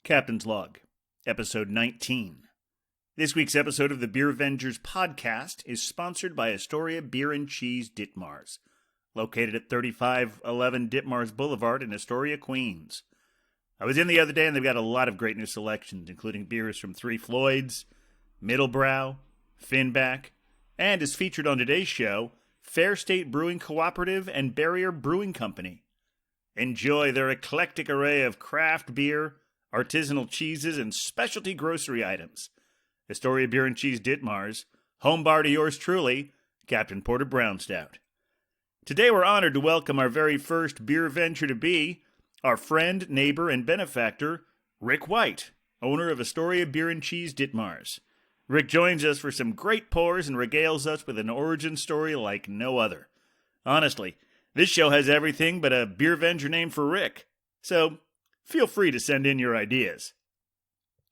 Captain's Log, Episode 19. This week's episode of the Beer Avengers podcast is sponsored by Astoria Beer and Cheese Ditmars, located at 3511 Ditmars Boulevard in Astoria, Queens. I was in the other day and they've got a lot of great new selections, including beers from Three Floyds, Middlebrow, Finback, and as featured on today's show, Fair State Brewing Cooperative and Barrier Brewing Company. Enjoy their eclectic array of craft beer, artisanal cheeses, and specialty grocery items. Astoria Beer and Cheese Ditmars, home bar to yours truly, Captain Porter Brown Stout. Today we're honored to welcome our very first beer venture to be our friend, neighbor, and benefactor, Rick White, owner of Astoria Beer and Cheese Ditmars. Rick joins us for some great pours and regales us with an origin story like no other. Honestly, this show has everything but a beer venture name for Rick, so feel free to send in your ideas.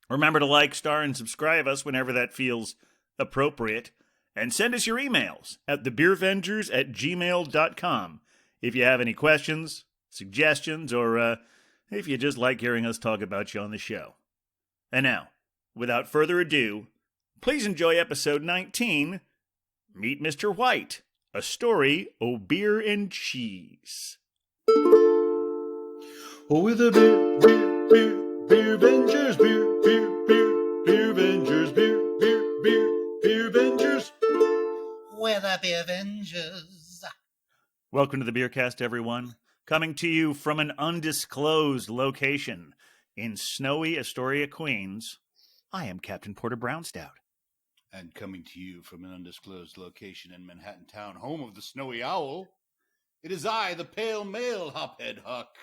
Remember to like, star, and subscribe us whenever that feels appropriate. And send us your emails at thebeervengers@gmail.com if you have any questions, suggestions, or if you just like hearing us talk about you on the show. And now, without further ado, please enjoy episode 19, Meet Mr. White, a story o' beer and cheese. Oh, with a beer Vengers, beer Vengers, beer Vengers. We're the Beer Avengers. Welcome to the Beercast, everyone. Coming to you from an undisclosed location in snowy Astoria, Queens, I am Captain Porter Brown Stout. And coming to you from an undisclosed location in Manhattan Town, home of the Snowy Owl, it is I, the Pale Male Hophead Huck.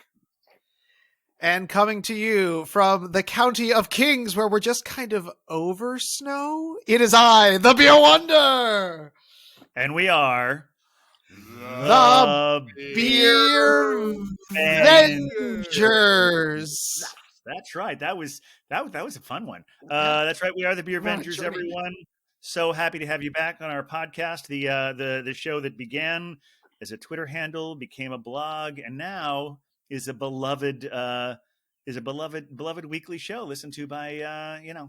And coming to you from the County of Kings, where we're just kind of over snow, it is I, the Beer Wonder! And we are The Beer Vengers! That's right. That was a fun one. That's right. We are the Beer Vengers, everyone. So happy to have you back on our podcast. The show that began as a Twitter handle, became a blog, and now is a beloved weekly show listened to by a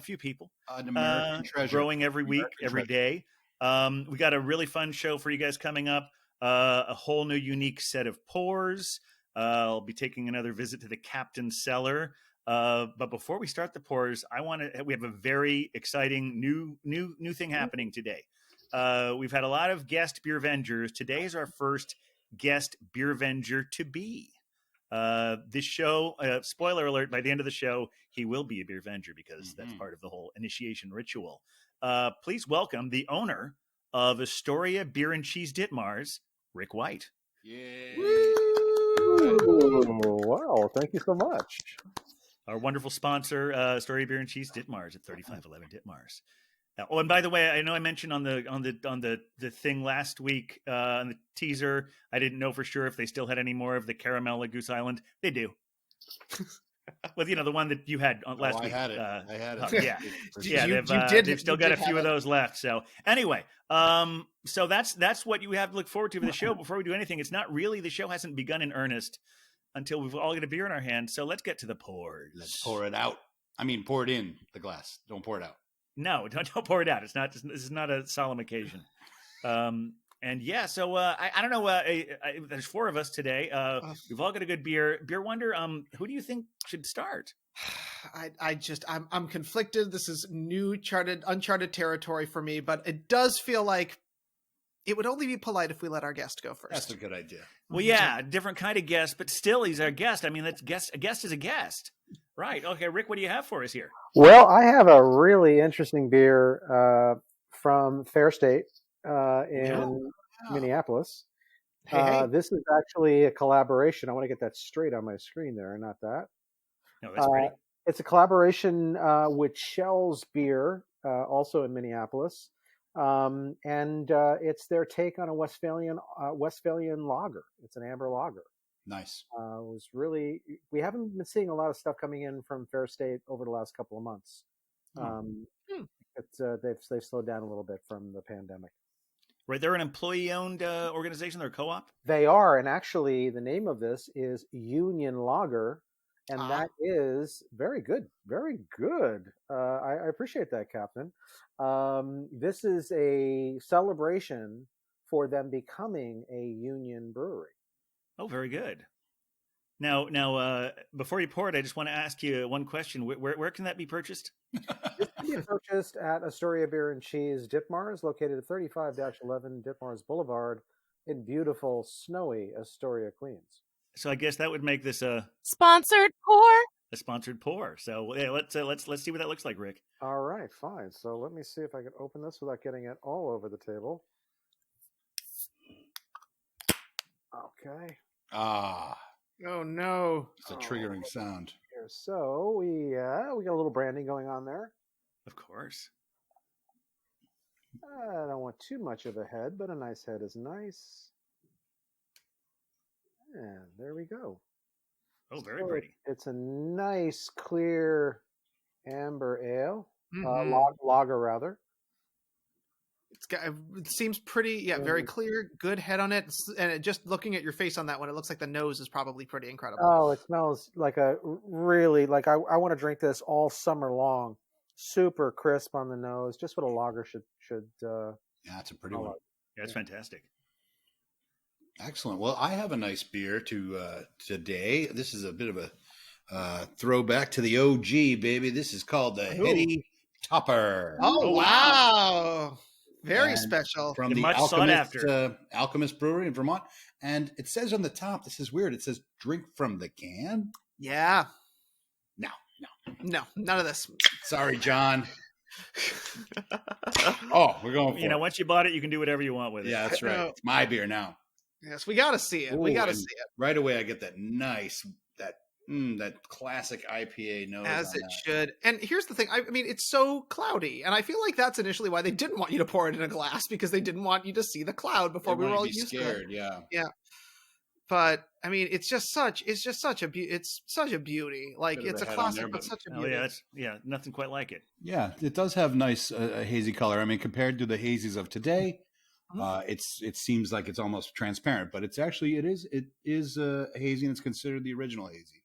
few people. An American treasure, growing every week, every day. We got a really fun show for you guys coming up. A whole new unique set of pours. I'll be taking another visit to the Captain's Cellar. But before we start the pours, we have a very exciting new thing happening today. We've had a lot of guest beer vengers. Today is our first guest beer venger to be. This show, spoiler alert, by the end of the show, he will be a beer venger because that's part of the whole initiation ritual. Please welcome the owner of Astoria Beer and Cheese Ditmars, Rick White. Yeah. Wow, thank you so much. Our wonderful sponsor, Astoria Beer and Cheese Ditmars at 3511 Ditmars. Oh, and by the way, I know I mentioned on the thing last week on the teaser, I didn't know for sure if they still had any more of the caramel at Goose Island. They do. Well, the one that you had last week. I had it. Yeah, Yeah, they've still got a few of those left. So anyway, so that's what you have to look forward to for the show. Before we do anything, it's not really, the show hasn't begun in earnest until we've all got a beer in our hand. So let's get to the pours. Let's pour it out. I mean, pour it in the glass. Don't pour it out. No, don't pour it out. This is not a solemn occasion. And yeah, so I don't know. There's four of us today. We've all got a good beer. Beer Wonder. Who do you think should start? I'm conflicted. This is uncharted territory for me, but it does feel like it would only be polite if we let our guest go first. That's a good idea. Well, yeah, different kind of guest, but still, he's our guest. I mean, a guest is a guest, right? Okay, Rick, what do you have for us here? Well, I have a really interesting beer from Fair State in Minneapolis. Hey. This is actually a collaboration. I want to get that straight on my screen there, not that. No, that's great. It's a collaboration with Shell's Beer, also in Minneapolis. And it's their take on a Westphalian lager. It's an amber lager. Nice. We haven't been seeing a lot of stuff coming in from Fair State over the last couple of months. They've slowed down a little bit from the pandemic. Right, they're an employee-owned organization. They're a co-op. They are, and actually, the name of this is Union Lager, and Ah. that is very good, very good. I appreciate that, Captain. This is a celebration for them becoming a union brewery. Oh, very good. Now, before you pour it, I just want to ask you one question. Where can that be purchased? This can be purchased at Astoria Beer and Cheese Ditmars, located at 35-11 Ditmars Boulevard in beautiful, snowy Astoria, Queens. So I guess that would make this a Sponsored pour. sponsored pour. So yeah, let's see what that looks like, Rick. All right, fine. So let me see if I can open this without getting it all over the table. Okay. Ah, Oh no. it's a triggering sound. Here, so we got a little branding going on there. Of course. I don't want too much of a head, but a nice head is nice. And there we go. Oh, very So pretty. It's a nice, clear amber ale, Mhm. lager rather. It seems pretty, very clear, good head on it. And just looking at your face on that one, it looks like the nose is probably pretty incredible. Oh, it smells like a really like I want to drink this all summer long. Super crisp on the nose, just what a lager should. Yeah, it's a pretty smell one. like. Yeah, it's fantastic. Excellent. Well, I have a nice beer to today. This is a bit of a throwback to the OG, baby. This is called the Ooh. Heady Topper. Oh, wow. Very And special. From The the much sought after. Alchemist Brewery in Vermont. And it says on the top, this is weird. It says drink from the can. Yeah. No. No, none of this. Sorry, John. Oh, we're going for You know, it. once you bought it, you can do whatever you want with it. Yeah, that's right. No. It's my beer now. Yes, we got to see it. We Ooh, got to and see it. Right away, I get that nice, that classic IPA nose. As on it that. should. And here's the thing. I mean, it's so cloudy. And I feel like that's initially why they didn't want you to pour it in a glass, because they didn't want you to see the cloud before They we were wanna all be used to it. scared. Yeah. But I mean, it's such a beauty. Like, Bit of it's a a head on classic, there, but but- such a Oh beauty. yeah, nothing quite like it. Yeah, it does have nice hazy color. I mean, compared to the hazies of today, Mhm. it seems like it's almost transparent, but it is hazy, and it's considered the original hazy.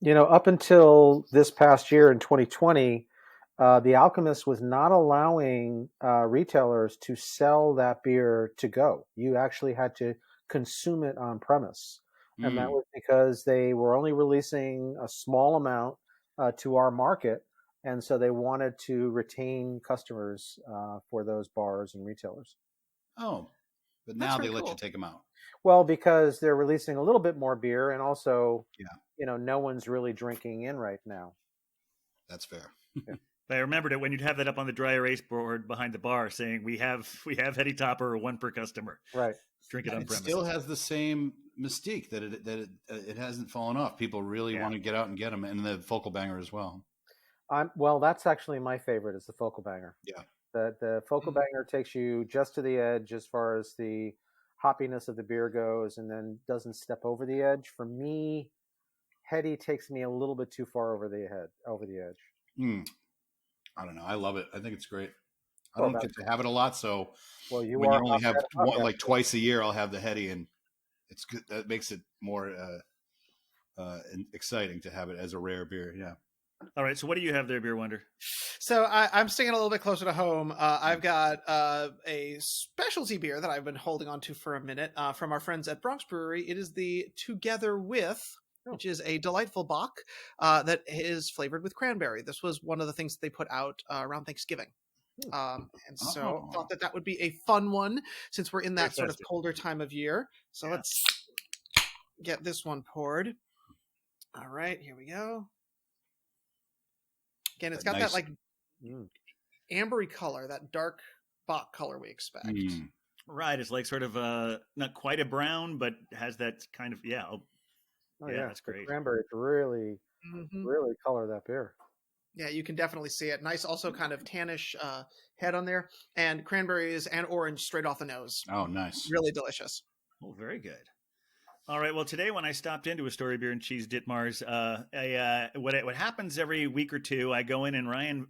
You know, up until this past year in 2020, the Alchemist was not allowing retailers to sell that beer to go. You actually had to consume it on premise. And that was because they were only releasing a small amount to our market. And so they wanted to retain customers for those bars and retailers. Oh, but That's now they very let cool. you take them out. Well, because they're releasing a little bit more beer, and also, Yeah. you know, no one's really drinking in right now. That's fair. I remembered it when you'd have that up on the dry erase board behind the bar saying, we have Heady Topper, one per customer. Right. Drink it And on it premise. still has the same mystique that it hasn't fallen off. People really Yeah. want to get out and get them, and the Focal Banger as well. Well, that's actually my favorite, is the Focal Banger. Yeah. The Focal Banger takes you just to the edge as far as the hoppiness of the beer goes, and then doesn't step over the edge. For me, Heady takes me a little bit too far over the edge. I don't know. I love it. I think it's great. I Well, don't get to have it a lot, so Well, you when are you only have hophead. like twice a year, I'll have the Heady, and it's good. That makes it more exciting to have it as a rare beer. Yeah. All right, so what do you have there, Beer Wonder? So I'm sticking a little bit closer to home. I've got a specialty beer that I've been holding on to for a minute from our friends at Bronx Brewery. It is the Together With, which is a delightful bock that is flavored with cranberry. This was one of the things that they put out around Thanksgiving. And so Oh. thought that would be a fun one since we're in that Very sort of festive. colder time of year. So Yeah. let's get this one poured. All right, here we go. Again, it's That got nice- that like Mm. ambery color, that dark bock color we expect. Right, it's like sort of not quite a brown, but has that kind of Oh, Yeah, that's the great. cranberry really Mhm. color that beer. Yeah, you can definitely see it. Nice, also kind of tannish head on there, and cranberries and orange straight off the nose. Oh, nice. Really delicious. Oh, very good. All right. Well, today when I stopped into Astoria Beer and Cheese Ditmars, what happens every week or two, I go in and Ryan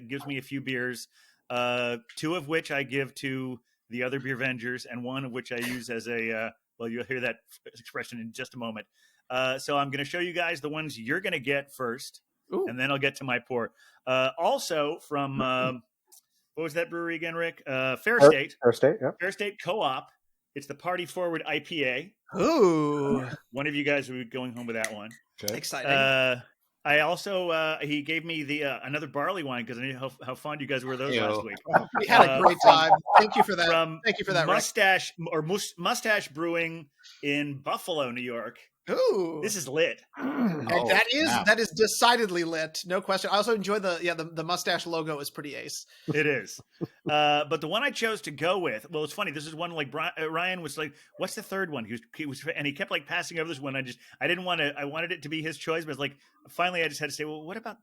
gives me a few beers, two of which I give to the other Beer Vengers, and one of which I use as a well, you'll hear that expression in just a moment, So I'm going to show you guys the ones you're going to get first, Ooh. and then I'll get to my pour. Also from what was that brewery again, Rick? Fair State. Fair State, yeah. Fair State Co-op. It's the Party Forward IPA. Ooh, One of you guys will be going home with that one. Okay. exciting. I also he gave me the another barley wine because I knew how fond you guys were of those last week. We had a great time. Thank you for that. From Thank you for that, Rick. Mustache Brewing in Buffalo, New York. Ooh, This is lit. and Oh, snap. that is decidedly lit, no question. I also enjoy the mustache logo is pretty ace. It is. But the one I chose to go with, well, it's funny. This is one like Ryan was like, "What's the third one?" He was, and he kept like passing over this one. I didn't want to. I wanted it to be his choice, but it's like finally I just had to say, "Well, what about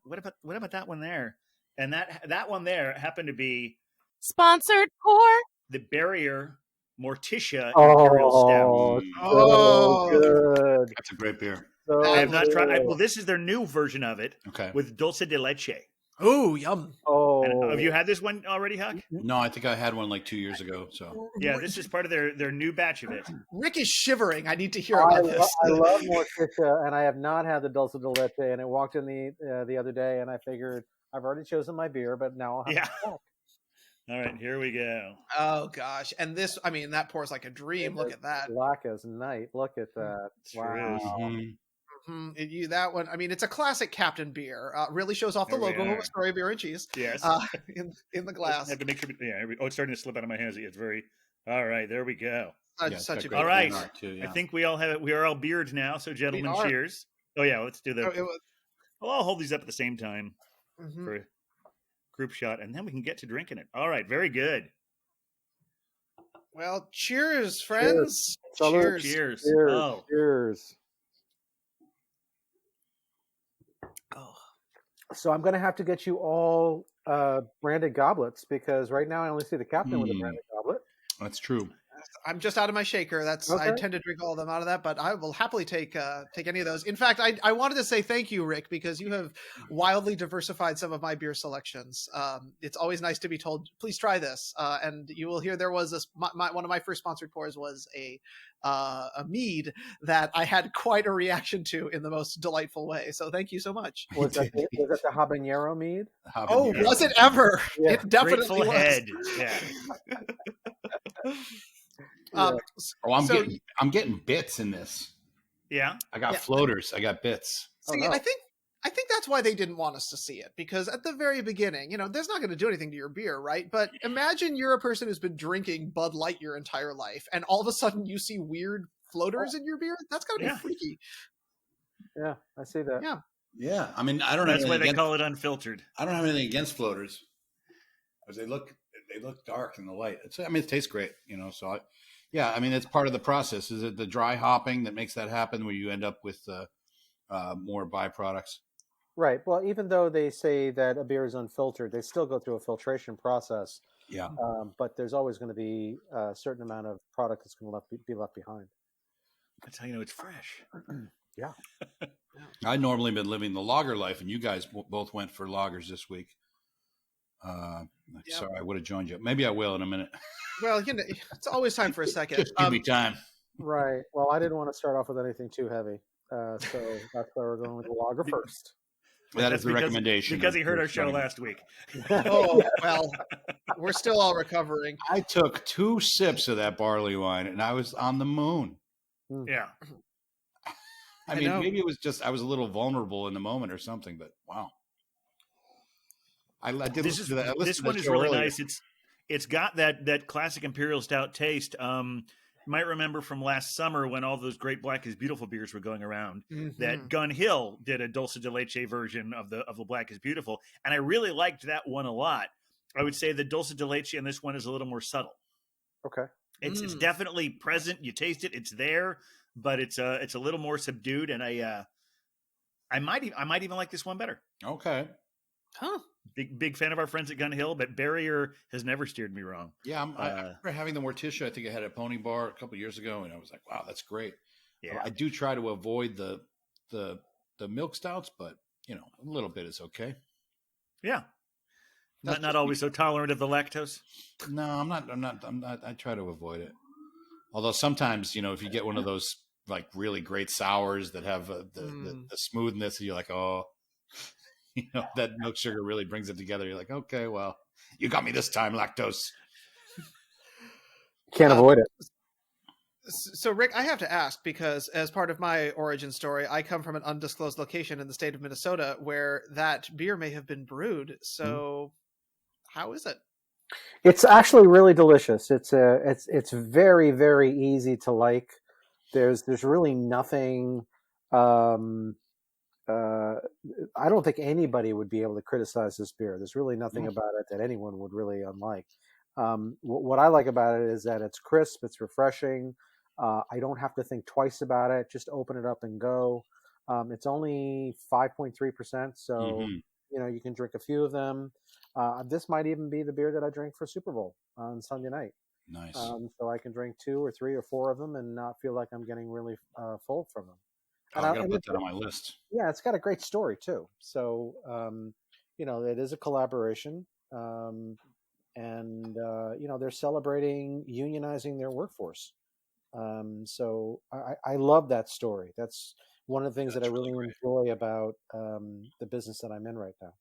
that one there?" And that one there happened to be Sponsored for the Barrier Morticia Imperial Oh, Stout. Oh. so good. That's a great beer. So I have not tried. good. Well, this is their new version of it Okay. with dulce de leche. Ooh, yum. Oh, And have you had this one already, Huck? No, I think I had one like 2 years ago. So Yeah, this is part of their new batch of it. Rick is shivering. I need to hear I, about this. I love Morticia, and I have not had the Dulce de Leche. And I walked in the other day, and I figured I've already chosen my beer, but now I'll have Yeah. to check. All right, here we go. Oh gosh, and this, I mean, that pours like a dream. Look at that. Black as night. Look at that. True. Wow. Mhm. That one. I mean, it's a classic Captain beer. Really shows off the There we logo of are. Astoria Beer and Cheese Yes. in the I glass. have to make sure. Yeah. Oh, it's starting to slip out of my hands. It's very. All right, there we go. Yeah, it's Such got a great All right. beer art, too, yeah. I think we all have it. We are all beards now. So, gentlemen, are. cheers. Oh yeah, let's do the. It was, Well, I'll hold these up at the same time mhm. for a group shot, and then we can get to drinking it. All right, very good. Well, cheers, friends. Salute. Cheers. Cheers. Cheers. Oh, Cheers. Oh. So I'm going to have to get you all branded goblets because right now I only see the captain with a Hmm. branded goblet. That's true. I'm just out of my shaker. That's I Okay. tend to drink all of them out of that, but I will happily take any of those. In fact, I wanted to say thank you, Rick, because you have wildly diversified some of my beer selections. It's always nice to be told, please try this, and you will hear there was this. One of my first sponsored pours was a mead that I had quite a reaction to in the most delightful way. So thank you so much. Was that the habanero mead? Oh, Habanero. was it ever? Yeah. It definitely grateful was. head. Yeah. Um, Oh, So- I'm getting bits in this. Yeah. I got Yeah. floaters. I got bits. See, no. I think that's why they didn't want us to see it, because at the very beginning, there's not going to do anything to your beer, right? But imagine you're a person who's been drinking Bud Light your entire life, and all of a sudden you see weird floaters in your beer. That's got to be Yeah. freaky. Yeah, I see that. Yeah. Yeah, I mean, I don't have That's why anything they against, call it unfiltered. I don't have anything against floaters, because they look dark in the light. It tastes great, So, I mean, it's part of the process. Is it the dry hopping that makes that happen, where you end up with more byproducts? Right. Well, even though they say that a beer is unfiltered, they still go through a filtration process. Yeah. But there's always going to be a certain amount of product that's going to be left behind. That's how you know it's fresh. I'd normally been living the lager life, and you guys both went for lagers this week. Yeah. Sorry, I would have joined you. Maybe I will in a minute. Well, it's always time for a second. Just give me time. Right. Well, I didn't want to start off with anything too heavy. So that's why we're going with the lager first. That That's is the because- recommendation. Because he of heard our Bruce show Running. last week. Oh, well, we're still all recovering. I took 2 sips of that barley wine, and I was on the moon. Yeah. I I mean, know. maybe it was just I was a little vulnerable in the moment or something, but wow. I did This listen is to that. I listened this to one that is show really earlier. nice. It's got that classic imperial stout taste. You might remember from last summer when all those great Black is Beautiful beers were going around. That Mhm. Gun Hill did a dulce de leche version of the Black is Beautiful, and I really liked that one a lot. I would say the dulce de leche in this one is a little more subtle. Okay. It's Mm. definitely present. You taste it; it's there, but it's a little more subdued. And I might even like this one better. Okay. Huh. Big fan of our friends at Gun Hill, but Barrier has never steered me wrong. Yeah, I Uh, remember having the Morticia. I think I had at Pony Bar a couple years ago, and I was like, "Wow, that's great." Yeah, I do try to avoid the milk stouts, but a little bit is okay. yeah. That's Not just- always so tolerant of the lactose. No, I'm not. I try to avoid it. Although sometimes, if you get one of those like really great sours that have the smoothness. And you're like, oh, that milk sugar really brings it together. You're like, okay, well, you got me this time, lactose. Can't avoid it. So, Rick, I have to ask, because as part of my origin story, I come from an undisclosed location in the state of Minnesota where that beer may have been brewed. So, how is it? It's actually really delicious. It's very, very easy to like. There's really nothing. I don't think anybody would be able to criticize this beer. There's really nothing about it that anyone would really unlike. What I like about it is that it's crisp, it's refreshing. I don't have to think twice about it. Just open it up and go. It's only 5.3%, so you can drink a few of them. This might even be the beer that I drink for Super Bowl on Sunday night. Nice. So I can drink 2 or 3 or 4 of them and not feel like I'm getting really full from them. I'm going to put that on my list. Yeah, it's got a great story too. So, it is a collaboration. They're celebrating unionizing their workforce. So I love that story. That's one of the things that I really enjoy about the business that I'm in right now.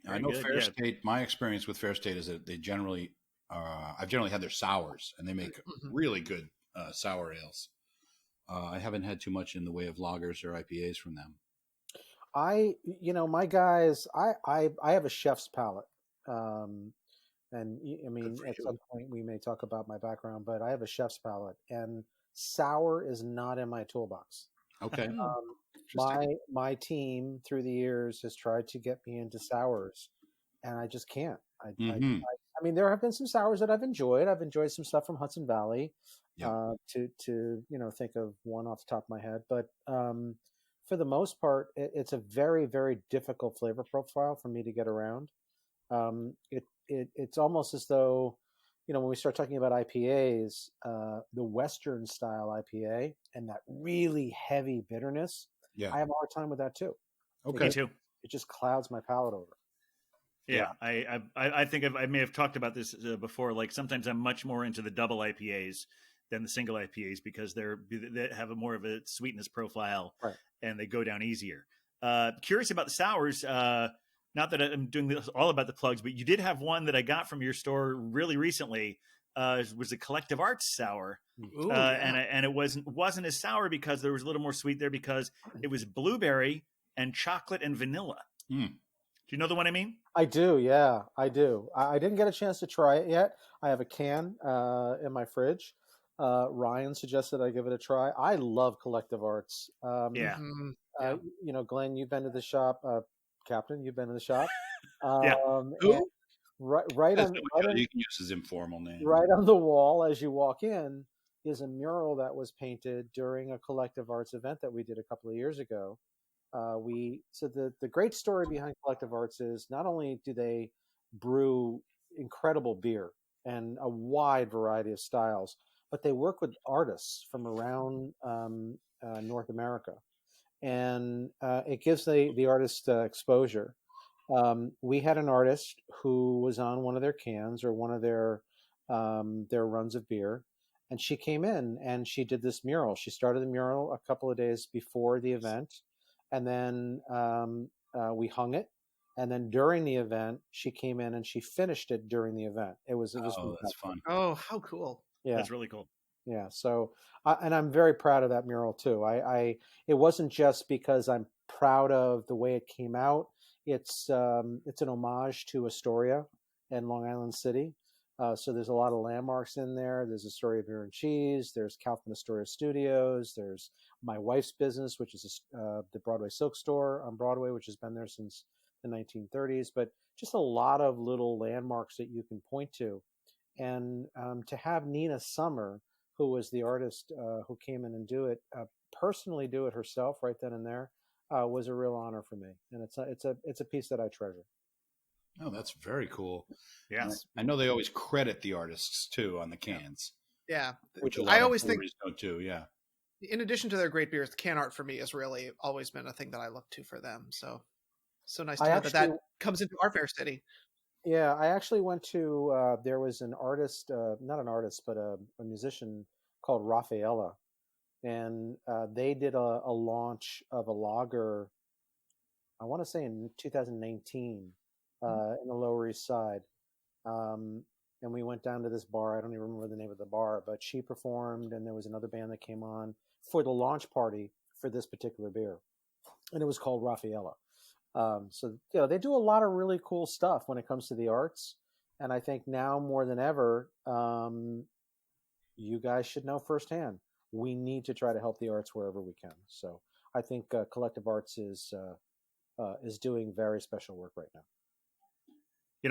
I know Fair State. My experience with Fair State is that they generally, I've generally had their sours, and they make really good sour ales. I haven't had too much in the way of lagers or IPAs from them. My guys, I have a chef's palate. And I mean, at some point we may talk about my background, but I have a chef's palate, and sour is not in my toolbox. Okay. My team through the years has tried to get me into sours, and I just can't. I mean, there have been some sours that I've enjoyed. I've enjoyed some stuff from Hudson Valley, to think of one off the top of my head. But for the most part, it's a very, very difficult flavor profile for me to get around. It's almost as though, when we start talking about IPAs, the Western style IPA and that really heavy bitterness, I have a hard time with that too. Okay, me too. It just clouds my palate over. Yeah, I think I may have talked about this before. Like sometimes I'm much more into the double IPAs than the single IPAs because they have a more of a sweetness profile, right, and they go down easier. Curious about the sours. Not that I'm doing this all about the plugs, but you did have one that I got from your store really recently. Was a Collective Arts sour, and it wasn't as sour because there was a little more sweet there because it was blueberry and chocolate and vanilla. Do you know the one I mean? I do. Yeah, I do. I didn't get a chance to try it yet. I have a can in my fridge. Ryan suggested I give it a try. I love Collective Arts. Glenn, you've been to the shop. Captain, you've been in the shop. Who? Right on. You can use his informal name. Right on the wall as you walk in is a mural that was painted during a Collective Arts event that we did a couple of years ago. The great story behind Collective Arts is not only do they brew incredible beer and a wide variety of styles, but they work with artists from around North America. And it gives the artist exposure. We had an artist who was on one of their cans or one of their runs of beer, and she came in and she did this mural. She started the mural a couple of days before the event, and then we hung it. And then during the event, she came in and she finished it during the event. It was that's fun. Oh, how cool! Yeah, that's really cool. Yeah. So, and I'm very proud of that mural too. It wasn't just because I'm proud of the way it came out. It's an homage to Astoria and Long Island City. So there's a lot of landmarks in there. There's Astoria Beer and Cheese. There's Kaufman Astoria Studios. There's my wife's business, which is the Broadway Silk Store on Broadway, which has been there since the 1930s. But just a lot of little landmarks that you can point to. And to have Nina Summer, who was the artist who came in and personally do it herself right then and there, was a real honor for me, and it's a piece that I treasure. Oh, that's very cool. Yeah, I know they always credit the artists too on the cans. Yeah, which I always think don't too. Yeah. In addition to their great beers, the can art for me has really always been a thing that I look to for them. So nice to know that comes into our Fair City. Yeah, I actually went to, there was an artist, not an artist, but a musician called Rafaela, and they did a launch of a lager. I want to say in 2019 in the Lower East Side, and we went down to this bar. I don't even remember the name of the bar, but she performed, and there was another band that came on for the launch party for this particular beer, and it was called Rafaela. So they do a lot of really cool stuff when it comes to the arts, and I think now more than ever, you guys should know firsthand. We need to try to help the arts wherever we can. So I think Collective Arts is doing very special work right now.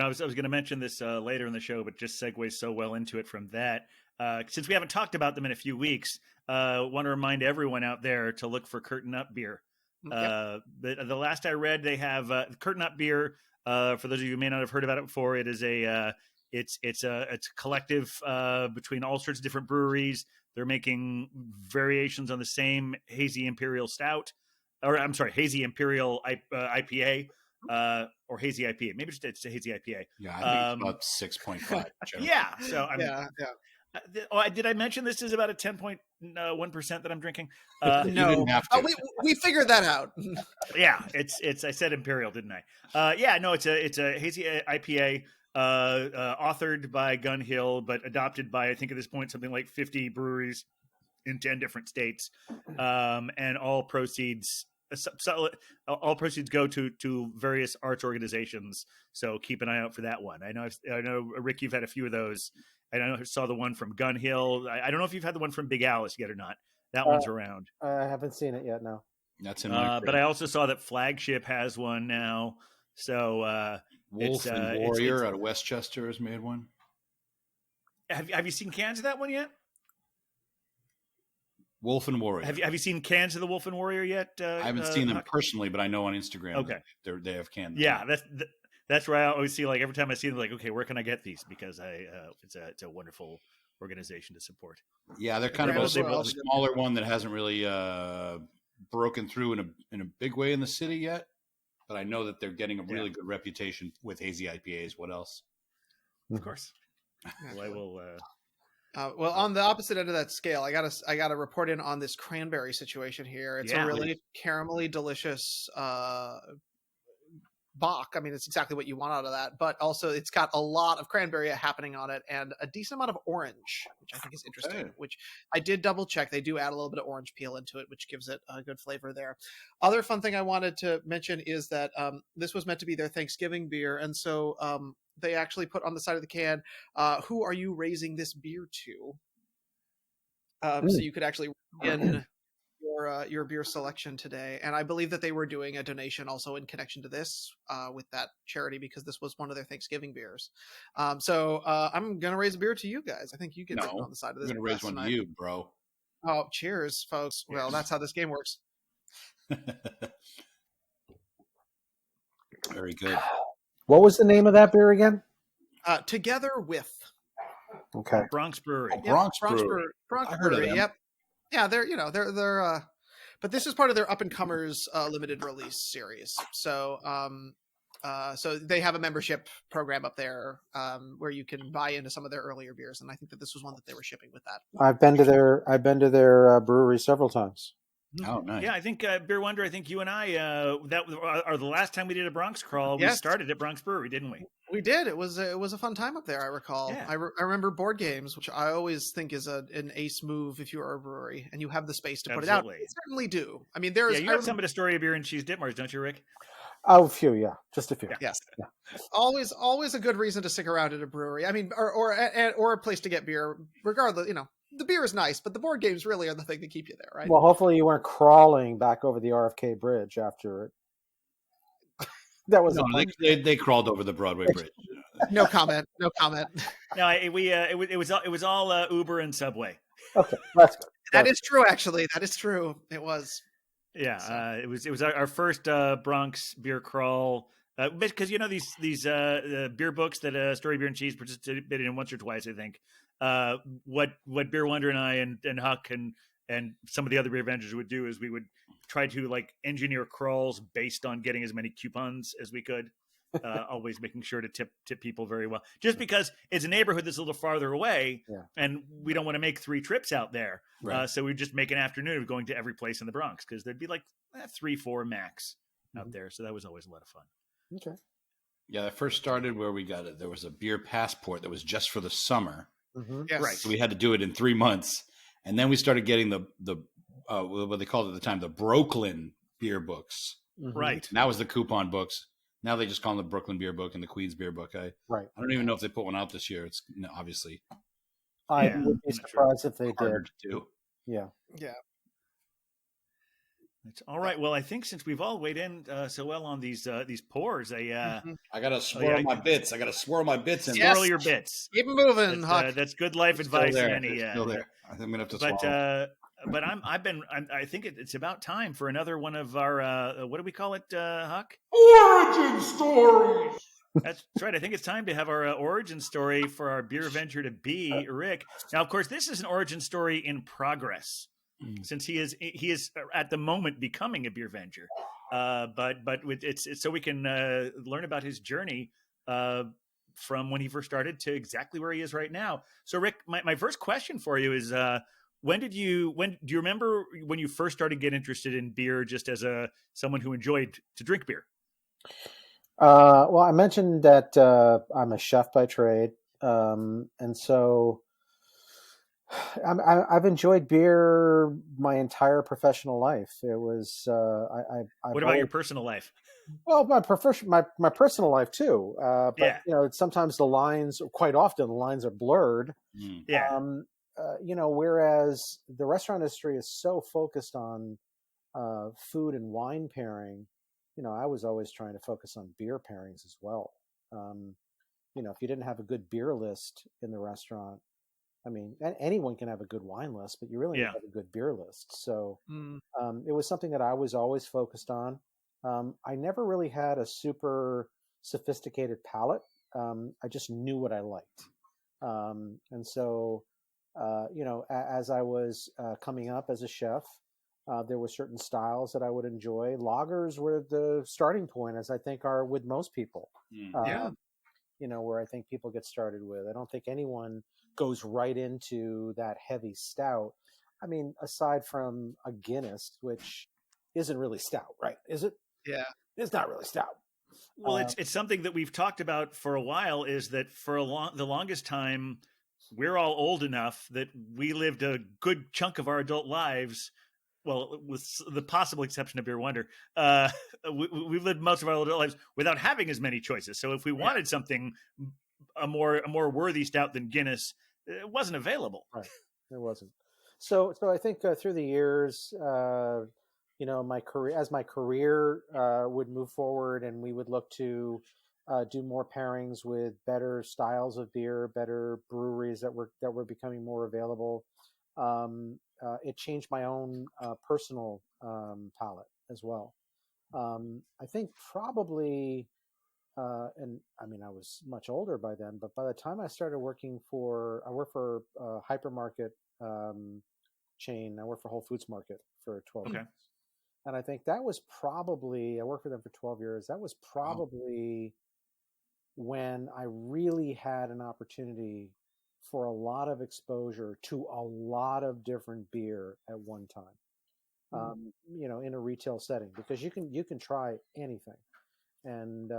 I was going to mention this later in the show, but just segues so well into it from that. Since we haven't talked about them in a few weeks, want to remind everyone out there to look for Curtain Up beer. The last I read, they have Curtain Up beer. For those of you who may not have heard about it before, it is it's a collective between all sorts of different breweries. They're making variations on the same hazy imperial stout, or I'm sorry, hazy imperial IPA. Or hazy IPA. Maybe it's a hazy IPA. Yeah, I think it's about 6.5. Yeah. So did I mention this is about a 10.1% that I'm drinking? You didn't have to. We figured that out. Yeah, it's I said imperial, didn't I? It's a hazy IPA authored by Gun Hill, but adopted by, I think at this point, something like 50 breweries in 10 different states, and all proceeds go to various arts organizations. So keep an eye out for that one. I know, Rick, you've had a few of those. I saw the one from Gun Hill. I don't know if you've had the one from Big Alice yet or not. That one's around. I haven't seen it yet. No. That's in my but I also saw that Flagship has one now. So Wolf and Warrior out of Westchester has made one. Have you seen cans of that one yet? Wolf and Warrior. Have you seen cans of the Wolf and Warrior yet? I haven't seen them personally, but I know on Instagram. Okay, they have cans. Yeah, that's where I always see, like, every time I see them, like, okay, where can I get these? Because it's a wonderful organization to support. Yeah, they're kind of a smaller one that hasn't really broken through in a big way in the city yet. But I know that they're getting a really good reputation with hazy IPAs. What else? Of course. Well, I will. Well, on the opposite end of that scale, I gotta report in on this cranberry situation here. It's a really caramelly delicious Bock. I mean, it's exactly what you want out of that, but also it's got a lot of cranberry happening on it and a decent amount of orange, which I think is interesting. Which I did double check. They do add a little bit of orange peel into it, which gives it a good flavor there. Other fun thing I wanted to mention is that this was meant to be their Thanksgiving beer, and so they actually put on the side of the can, "Who are you raising this beer to?" So you could actually in your beer selection today, and I believe that they were doing a donation also in connection to this with that charity, because this was one of their Thanksgiving beers. So I'm gonna raise a beer to you guys. I think you get on the side of this. I'm gonna raise one to you, bro. Oh, cheers, folks. Well, that's how this game works. Very good. What was the name of that beer again? Together with. Okay. Bronx Brewery. Bronx Brewery. Bronx Brewery. Yep. Yeah, they're but this is part of their Up and Comers limited release series. So so they have a membership program up there where you can buy into some of their earlier beers, and I think that this was one that they were shipping with that. I've been to their brewery several times. Oh, nice. Yeah, I think Beer Wonder, I think you and I that are the last time we did a Bronx crawl. We started at Bronx Brewery, didn't we? We did. It was a fun time up there, I recall. Yeah. I remember board games, which I always think is an ace move if you are a brewery and you have the space to put it out. You certainly do. I mean, you have some of the story of Beer and Cheese Ditmars, don't you, Rick? Oh, a few, yeah, just a few. Yes, yeah. Always a good reason to stick around at a brewery. I mean, or a place to get beer, regardless. The beer is nice, but the board games really are the thing that keep you there, right? Well, hopefully you weren't crawling back over the RFK Bridge after it. That was they crawled over the Broadway Bridge. No comment. No, it was all Uber and Subway. Okay, that's good. That is true. Actually, that is true. It was. Yeah, so. It was our first Bronx beer crawl. Because these beer books that Story Beer and Cheese participated in once or twice, I think. What Beer Wonder and I and Huck and some of the other Beer Avengers would do is we would try to engineer crawls based on getting as many coupons as we could. always making sure to tip people very well. Just because it's a neighborhood that's a little farther away, Yeah. and we don't want to make 3 trips out there. Right. So we just make an afternoon of going to every place in the Bronx, because there'd be like 3, 4 max out there. So that was always a lot of fun. Okay. Yeah, that first started where we got it. There was a beer passport that was just for the summer. Mm-hmm. Yes. Right. So we had to do it in 3 months. And then we started getting the what they called at the time, the Brooklyn beer books. Mm-hmm. Right. And that was the coupon books. Now they just call them the Brooklyn Beer Book and the Queens Beer Book. I don't even know if they put one out this year. It's obviously I Yeah, would be I'm not sure. surprised if they harder did. to do. Yeah. It's all right. Well, I think since we've all weighed in so well on these pours, I gotta yeah, swirl my bits. I gotta swirl my bits in. Yes. swirl your bits. Keep moving, Huck. That's good life It's still advice there. in any. It's still there. I think I'm gonna have to But swallow. but I think it's about time for another one of our what do we call it, Huck? Origin stories. That's right. I think it's time to have our origin story for our beer venture to be Rick. Now, of course, this is an origin story in progress, since he is at the moment becoming a beer venture. But it's so we can learn about his journey from when he first started to exactly where he is right now. So, Rick, my first question for you is: when do you remember when you first started getting interested in beer, just as someone who enjoyed to drink beer? Well, I mentioned that I'm a chef by trade, and so I've enjoyed beer my entire professional life. It was I've What about your personal life? well, my personal life too. But Yeah. sometimes quite often the lines are blurred. Yeah. Whereas the restaurant industry is so focused on food and wine pairing, I was always trying to focus on beer pairings as well. If you didn't have a good beer list in the restaurant, I mean, anyone can have a good wine list, but you really need to have a good beer list. So it was something that I was always focused on. I never really had a super sophisticated palate. I just knew what I liked. And so, as I was coming up as a chef, there were certain styles that I would enjoy. Lagers were the starting point, as I think are with most people. Yeah. Where I think people get started with. I don't think anyone goes right into that heavy stout. I mean, aside from a Guinness, which isn't really stout, right? Is it? Yeah. It's not really stout. Well, it's something that we've talked about for a while, is that for the longest time, we're all old enough that we lived a good chunk of our adult lives, well, with the possible exception of Beer Wonder, we've lived most of our adult lives without having as many choices. So if we wanted something, a more worthy stout than Guinness, it wasn't available. Right, it wasn't. So I think through the years, my career would move forward, and we would look to do more pairings with better styles of beer, better breweries that were becoming more available. It changed my own personal palate as well. I think probably, and I mean, I was much older by then, but by the time I started working I worked for a hypermarket chain. I worked for Whole Foods Market for 12 years. And I think that was probably, I worked for them for 12 years. That was probably when I really had an opportunity for a lot of exposure to a lot of different beer at one time, in a retail setting, because you can try anything. And,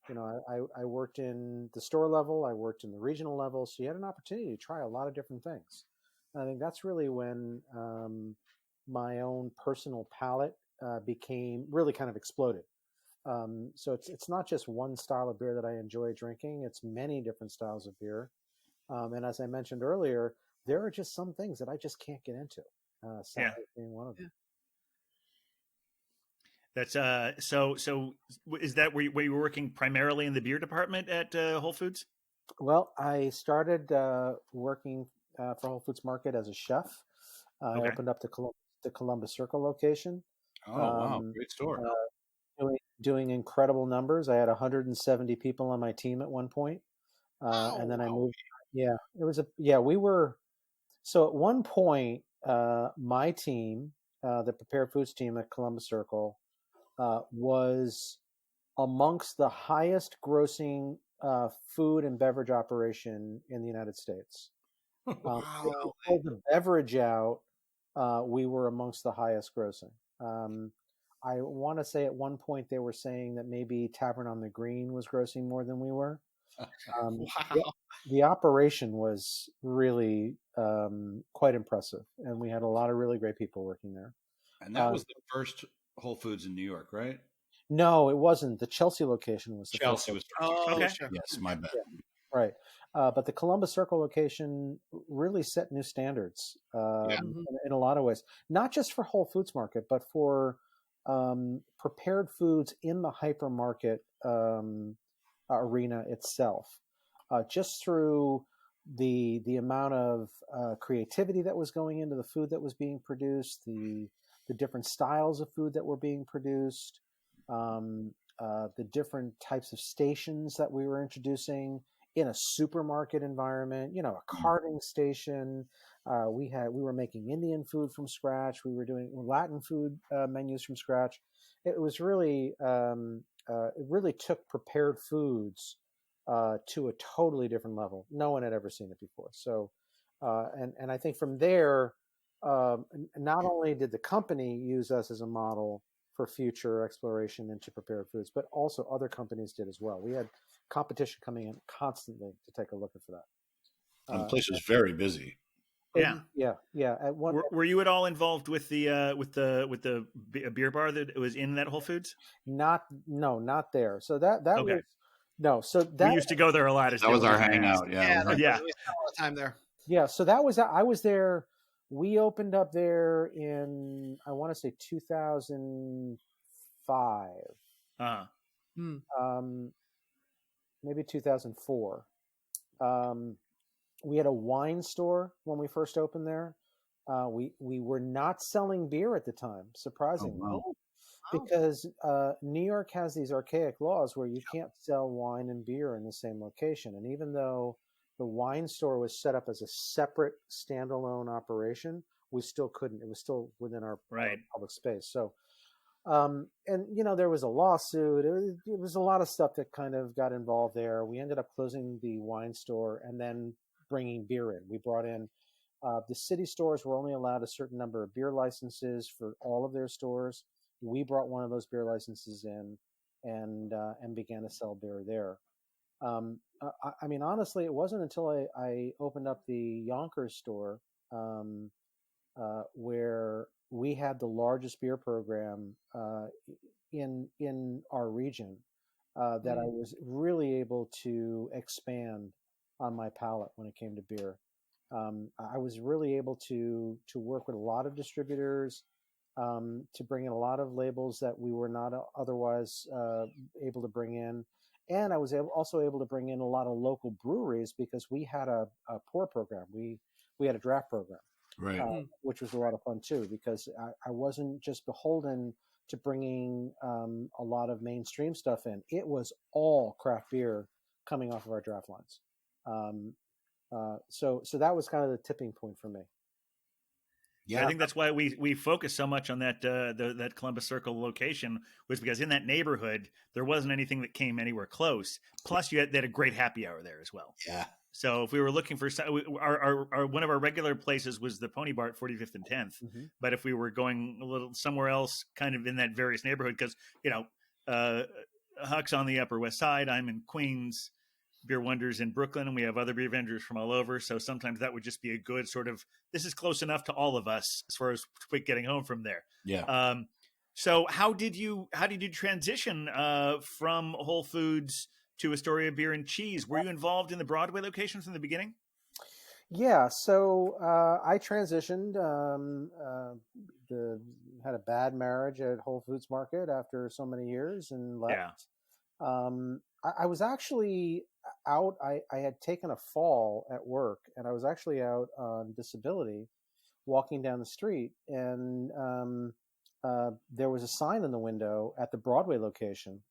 I worked in the store level, I worked in the regional level. So you had an opportunity to try a lot of different things. And I think that's really when my own personal palate became really kind of exploded. So it's not just one style of beer that I enjoy drinking. It's many different styles of beer. And as I mentioned earlier, there are just some things that I just can't get into. Sour being one of them. That's so is that where you were working primarily in the beer department at Whole Foods? Well, I started working for Whole Foods Market as a chef. I opened up the Columbus Circle location. Oh, wow. Great store. Doing incredible numbers. I had 170 people on my team at one point. And then I moved. Yeah, we were. So at one point, my team, the prepared foods team at Columbus Circle, was amongst the highest grossing food and beverage operation in the United States. Wow. If you pulled the beverage out, we were amongst the highest grossing. I want to say at one point they were saying that maybe Tavern on the Green was grossing more than we were. Wow. The operation was really quite impressive, and we had a lot of really great people working there. And that was the first Whole Foods in New York, right? No, it wasn't. The Chelsea location was the Chelsea first. was first. Oh, Okay. sure. Yes, my bad. Right. But the Columbus Circle location really set new standards in a lot of ways, not just for Whole Foods Market, but for prepared foods in the hypermarket arena itself. Just through the amount of creativity that was going into the food that was being produced, the different styles of food that were being produced, the different types of stations that we were introducing in a supermarket environment, a carting station. We were making Indian food from scratch. We were doing Latin food menus from scratch. It was really, it really took prepared foods to a totally different level. No one had ever seen it before. So, and I think from there, not only did the company use us as a model for future exploration into prepared foods, but also other companies did as well. We had competition coming in constantly to take a look at that. And the place was very busy. Yeah. Yeah. At one, Were you at all involved with the beer bar that was in that Whole Foods? not there. So that Okay. was no. So that We used to go there a lot. That was our hangout. Yeah, Yeah. Yeah. we spent a lot of time there. yeah. So that was I was there. We opened up there in I want to say 2005. Uh-huh. Maybe 2004. We had a wine store when we first opened there. We were not selling beer at the time, surprisingly, wow. because New York has these archaic laws where you can't sell wine and beer in the same location. And even though the wine store was set up as a separate standalone operation, we still couldn't. It was still within our public space. So, and there was a lawsuit. It was a lot of stuff that kind of got involved there. We ended up closing the wine store and then bringing beer in. We brought in the city stores were only allowed a certain number of beer licenses for all of their stores. We brought one of those beer licenses in and began to sell beer there. I mean, honestly, it wasn't until I opened up the Yonkers store where we had the largest beer program in our region that I was really able to expand on my palate when it came to beer. I was really able to work with a lot of distributors, to bring in a lot of labels that we were not otherwise able to bring in. And I was also able to bring in a lot of local breweries because we had a pour program. We had a draft program, Right. which was a lot of fun too, because I wasn't just beholden to bringing a lot of mainstream stuff in. It was all craft beer coming off of our draft lines. So that was kind of the tipping point for me. Yeah. I think that's why we focus so much on that that Columbus Circle location, was because in that neighborhood there wasn't anything that came anywhere close. Plus, they had a great happy hour there as well. Yeah. So if we were looking for our one of our regular places was the Pony Bar at 45th and 10th. Mm-hmm. But if we were going a little somewhere else, kind of in that various neighborhood, because Huck's on the Upper West Side, I'm in Queens, Beer Wonders in Brooklyn, and we have other beer vendors from all over. So sometimes that would just be a good sort of, this is close enough to all of us as far as quick getting home from there. Yeah. So how did you transition from Whole Foods to Astoria Beer and Cheese? Were you involved in the Broadway location from the beginning? Yeah, so I transitioned. Had a bad marriage at Whole Foods Market after so many years and left. Yeah. I was actually out. I had taken a fall at work, and I was actually out on disability, walking down the street, and there was a sign in the window at the Broadway location.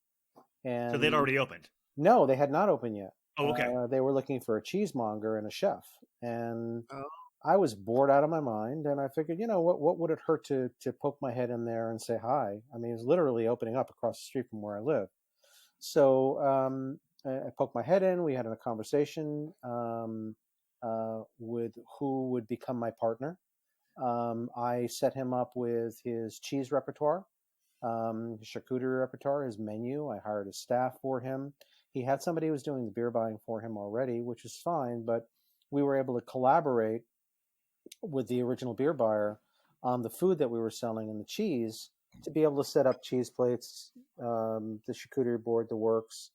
And So they'd already opened. No, they had not opened yet. Oh, okay. They were looking for a cheesemonger and a chef, and I was bored out of my mind. And I figured, what would it hurt to poke my head in there and say hi? I mean, it's literally opening up across the street from where I live. So I poked my head in. We had a conversation with who would become my partner. I set him up with his cheese repertoire, his charcuterie repertoire, his menu. I hired a staff for him. He had somebody who was doing the beer buying for him already, which was fine, but we were able to collaborate with the original beer buyer on the food that we were selling and the cheese to be able to set up cheese plates, the charcuterie board, the works,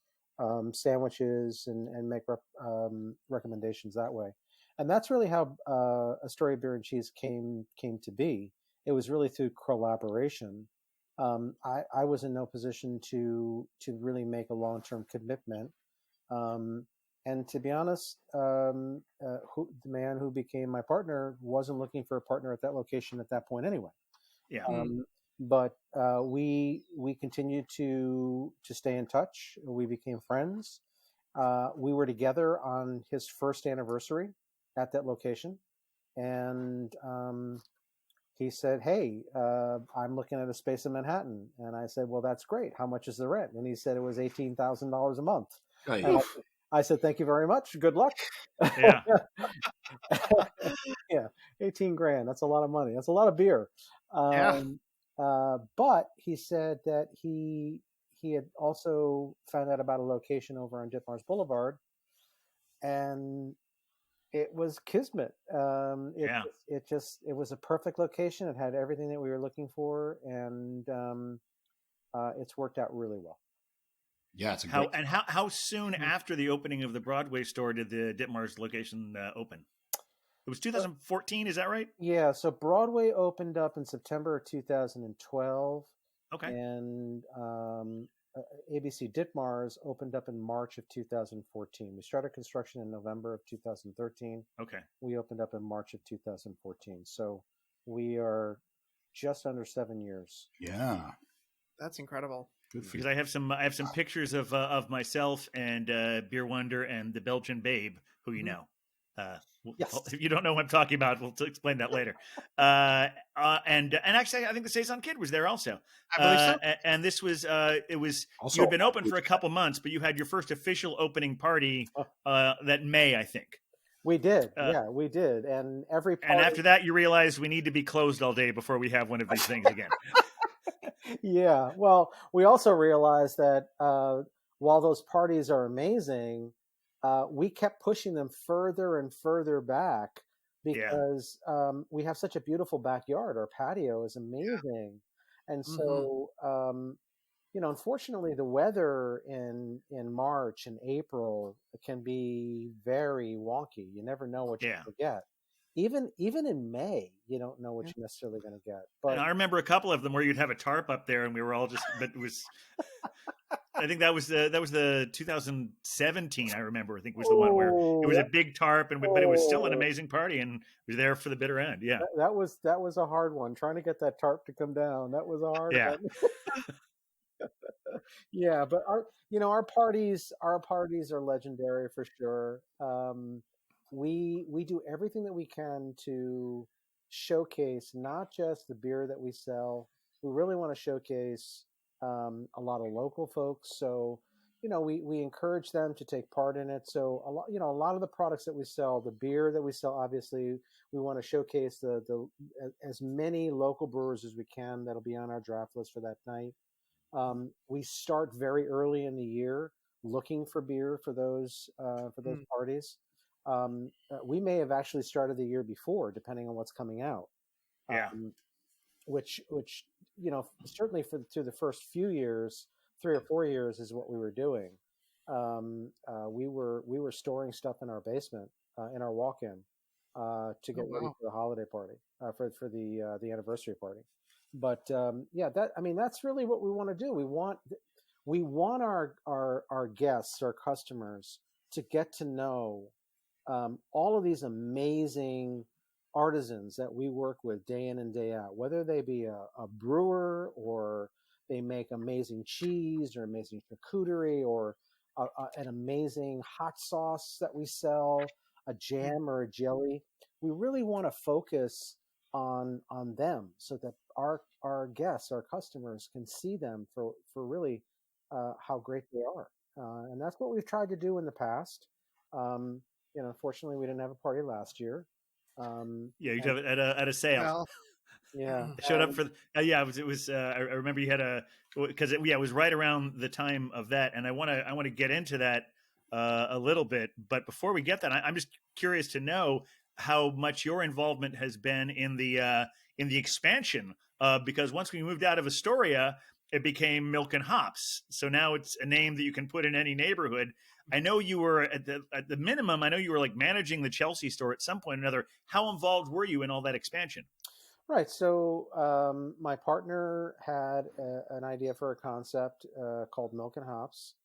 sandwiches, and make recommendations that way. And that's really how Astoria Beer and Cheese came to be. It was really through collaboration. I was in no position to really make a long-term commitment. And to be honest, the man who became my partner wasn't looking for a partner at that location at that point anyway. Yeah. But we continued to stay in touch. We became friends. We were together on his first anniversary at that location, and he said, "Hey, I'm looking at a space in Manhattan." And I said, "Well, that's great. How much is the rent?" And he said it was $18,000 a month. And I said, "Thank you very much. Good luck." Yeah. Yeah, 18 grand. That's a lot of money. That's a lot of beer. But he said that he had also found out about a location over on Ditmars Boulevard, and it was kismet. It was a perfect location. It had everything that we were looking for, and it's worked out really well. Yeah, it's how soon after the opening of the Broadway store did the Ditmars location open? It was 2014, is that right? Yeah, so Broadway opened up in September of 2012. Okay. And ABC Ditmars opened up in March of 2014. We started construction in November of 2013. Okay. We opened up in March of 2014. So we are just under 7 years. Yeah. That's incredible. Good for Because you. I have some pictures of myself and Beer Wonder and the Belgian Babe, who you know. Yes. If you don't know what I'm talking about, we'll explain that later. And actually, I think the Saison Kid was there also. I believe so. And this was it was Also, you had been open for a couple months, but you had your first official opening party that May, I think. We did. Yeah, we did. And every party... And after that, you realized we need to be closed all day before we have one of these things again. Yeah. Well, we also realized that while those parties are amazing, we kept pushing them further and further back because we have such a beautiful backyard. Our patio is amazing. Yeah. And so, unfortunately, the weather in March and April can be very wonky. You never know what you're going to get. Even in May, you don't know what you're necessarily going to get. But and I remember a couple of them where you'd have a tarp up there, and we were all just. But it was. I think that was the 2017. I remember. I think was the one where it was a big tarp, but it was still an amazing party, and we were there for the bitter end. Yeah, that was a hard one. Trying to get that tarp to come down, that was a hard one. Yeah, but our parties are legendary for sure. We do everything that we can to showcase not just the beer that we sell. We really want to showcase a lot of local folks. So, we encourage them to take part in it. So a lot of the products that we sell, the beer that we sell, obviously we want to showcase the as many local brewers as we can. That'll be on our draft list for that night. We start very early in the year looking for beer for those parties. We may have actually started the year before, depending on what's coming out. Yeah. Which certainly through the first few years, 3 or 4 years is what we were doing. We were storing stuff in our basement, in our walk-in, to get ready for the holiday party, for the anniversary party. But that's really what we want to do. We want our guests, our customers, to get to know all of these amazing artisans that we work with day in and day out, whether they be a brewer or they make amazing cheese or amazing charcuterie or an amazing hot sauce that we sell, a jam or a jelly. We really want to focus on them so that our guests, our customers, can see them for really how great they are. And that's what we've tried to do in the past. Unfortunately, we didn't have a party last year. Yeah, you And, have it at a sale. Well, yeah, I showed up for yeah. It was. I remember you had because it was right around the time of that, and I want to get into that a little bit. But before we get that, I'm just curious to know how much your involvement has been in the expansion. Because once we moved out of Astoria, it became Milk and Hops. So now it's a name that you can put in any neighborhood. I know you were at the minimum. I know you were like managing the Chelsea store at some point or another. How involved were you in all that expansion? right. So my partner had an idea for a concept called Milk and Hops.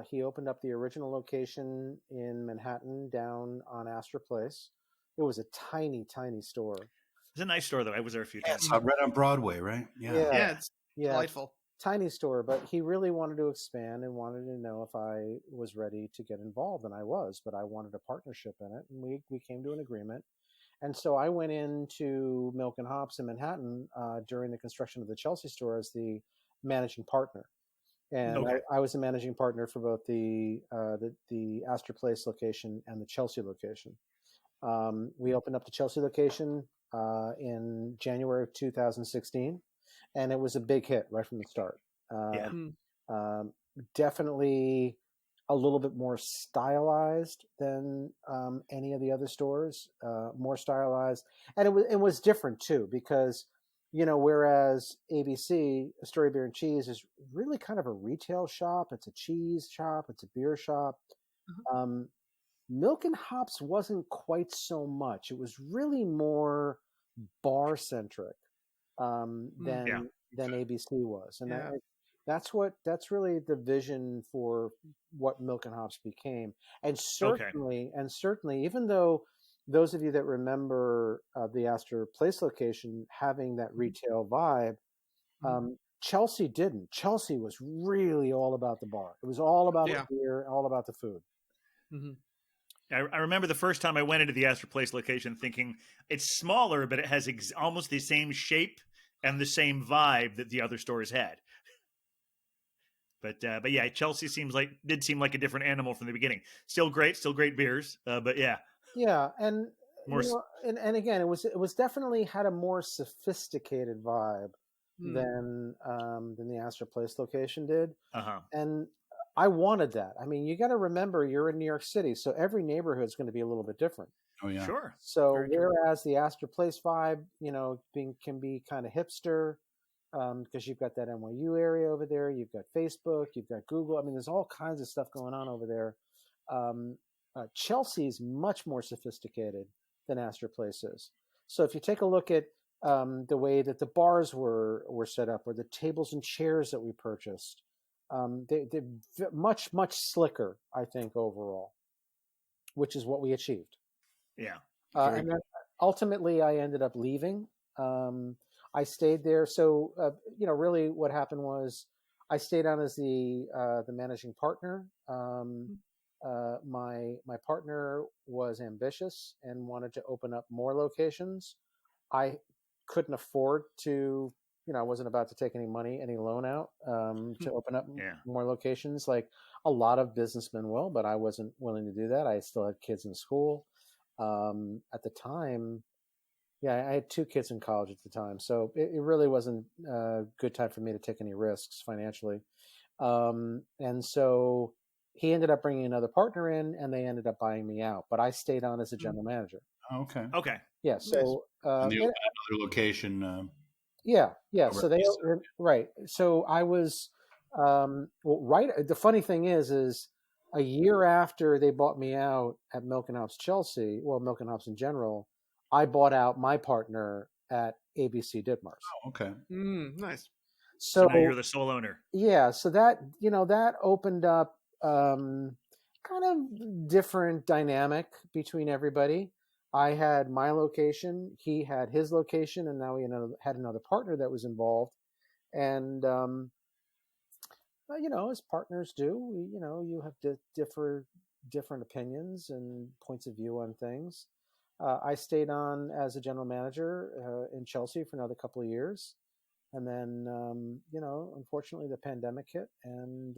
He opened up the original location in Manhattan down on Astor Place. It was a tiny, tiny store. It's a nice store, though. I was there a few Yeah, times. it's right on Broadway, right? yeah, it's Yeah. delightful. Tiny store, but he really wanted to expand and wanted to know if I was ready to get involved, and I was, but I wanted a partnership in it, and we came to an agreement. And so I went into Milk and Hops in Manhattan during the construction of the Chelsea store as the managing partner. And Okay. I was the managing partner for both the Astor Place location and the Chelsea location. We opened up the Chelsea location in January of 2016, and it was a big hit right from the start. Yeah. Definitely a little bit more stylized than any of the other stores. More stylized, and it was different too because whereas ABC, Astoria Beer and Cheese, is really kind of a retail shop. It's a cheese shop. It's a beer shop. Milk and Hops wasn't quite so much. It was really more bar centric than ABC was, and Yeah. that's really the vision for what Milk and Hops became. And certainly, even though those of you that remember the Astor Place location having that retail vibe, Chelsea didn't. Chelsea was really all about the bar. It was all about the beer, all about the food. Mm-hmm. I remember the first time I went into the Astor Place location thinking it's smaller, but it has almost the same shape and the same vibe that the other stores had. But yeah, Chelsea did seem like a different animal from the beginning. Still great beers. But yeah. Yeah, and More and again, it was definitely had a more sophisticated vibe than the Astor Place location did. And I wanted that. I mean, you got to remember you're in New York City, so every neighborhood is going to be a little bit different. Oh yeah, sure. So whereas the Astor Place vibe, can be kind of hipster, because you've got that NYU area over there, you've got Facebook, you've got Google. I mean, there's all kinds of stuff going on over there. Chelsea's much more sophisticated than Astor Place is. So if you take a look at the way that the bars were set up, or the tables and chairs that we purchased, they're much slicker, I think, overall, which is what we achieved. Yeah. And then ultimately, I ended up leaving. I stayed there. So really, what happened was I stayed on as the managing partner. My partner was ambitious and wanted to open up more locations. I couldn't afford to, I wasn't about to take any loan out to open up more locations like a lot of businessmen will, but I wasn't willing to do that. I still had kids in school. At the time, I had 2 kids in college at the time. So it really wasn't a good time for me to take any risks financially. And so he ended up bringing another partner in, and they ended up buying me out. But I stayed on as a general manager. Oh, okay. Okay. Yeah. So and they opened another location. Yeah. So they right. So I was right. The funny thing is a year after they bought me out at Milk and Hops Chelsea, well, Milk and Hops in general, I bought out my partner at ABC Ditmars. Oh, okay. Nice. So now you're the sole owner. Yeah. So that that opened up kind of different dynamic between everybody. I had my location, he had his location, and now we had another partner that was involved. And as partners do, you have different opinions and points of view on things. I stayed on as a general manager in Chelsea for another couple of years, And then, unfortunately, the pandemic hit, and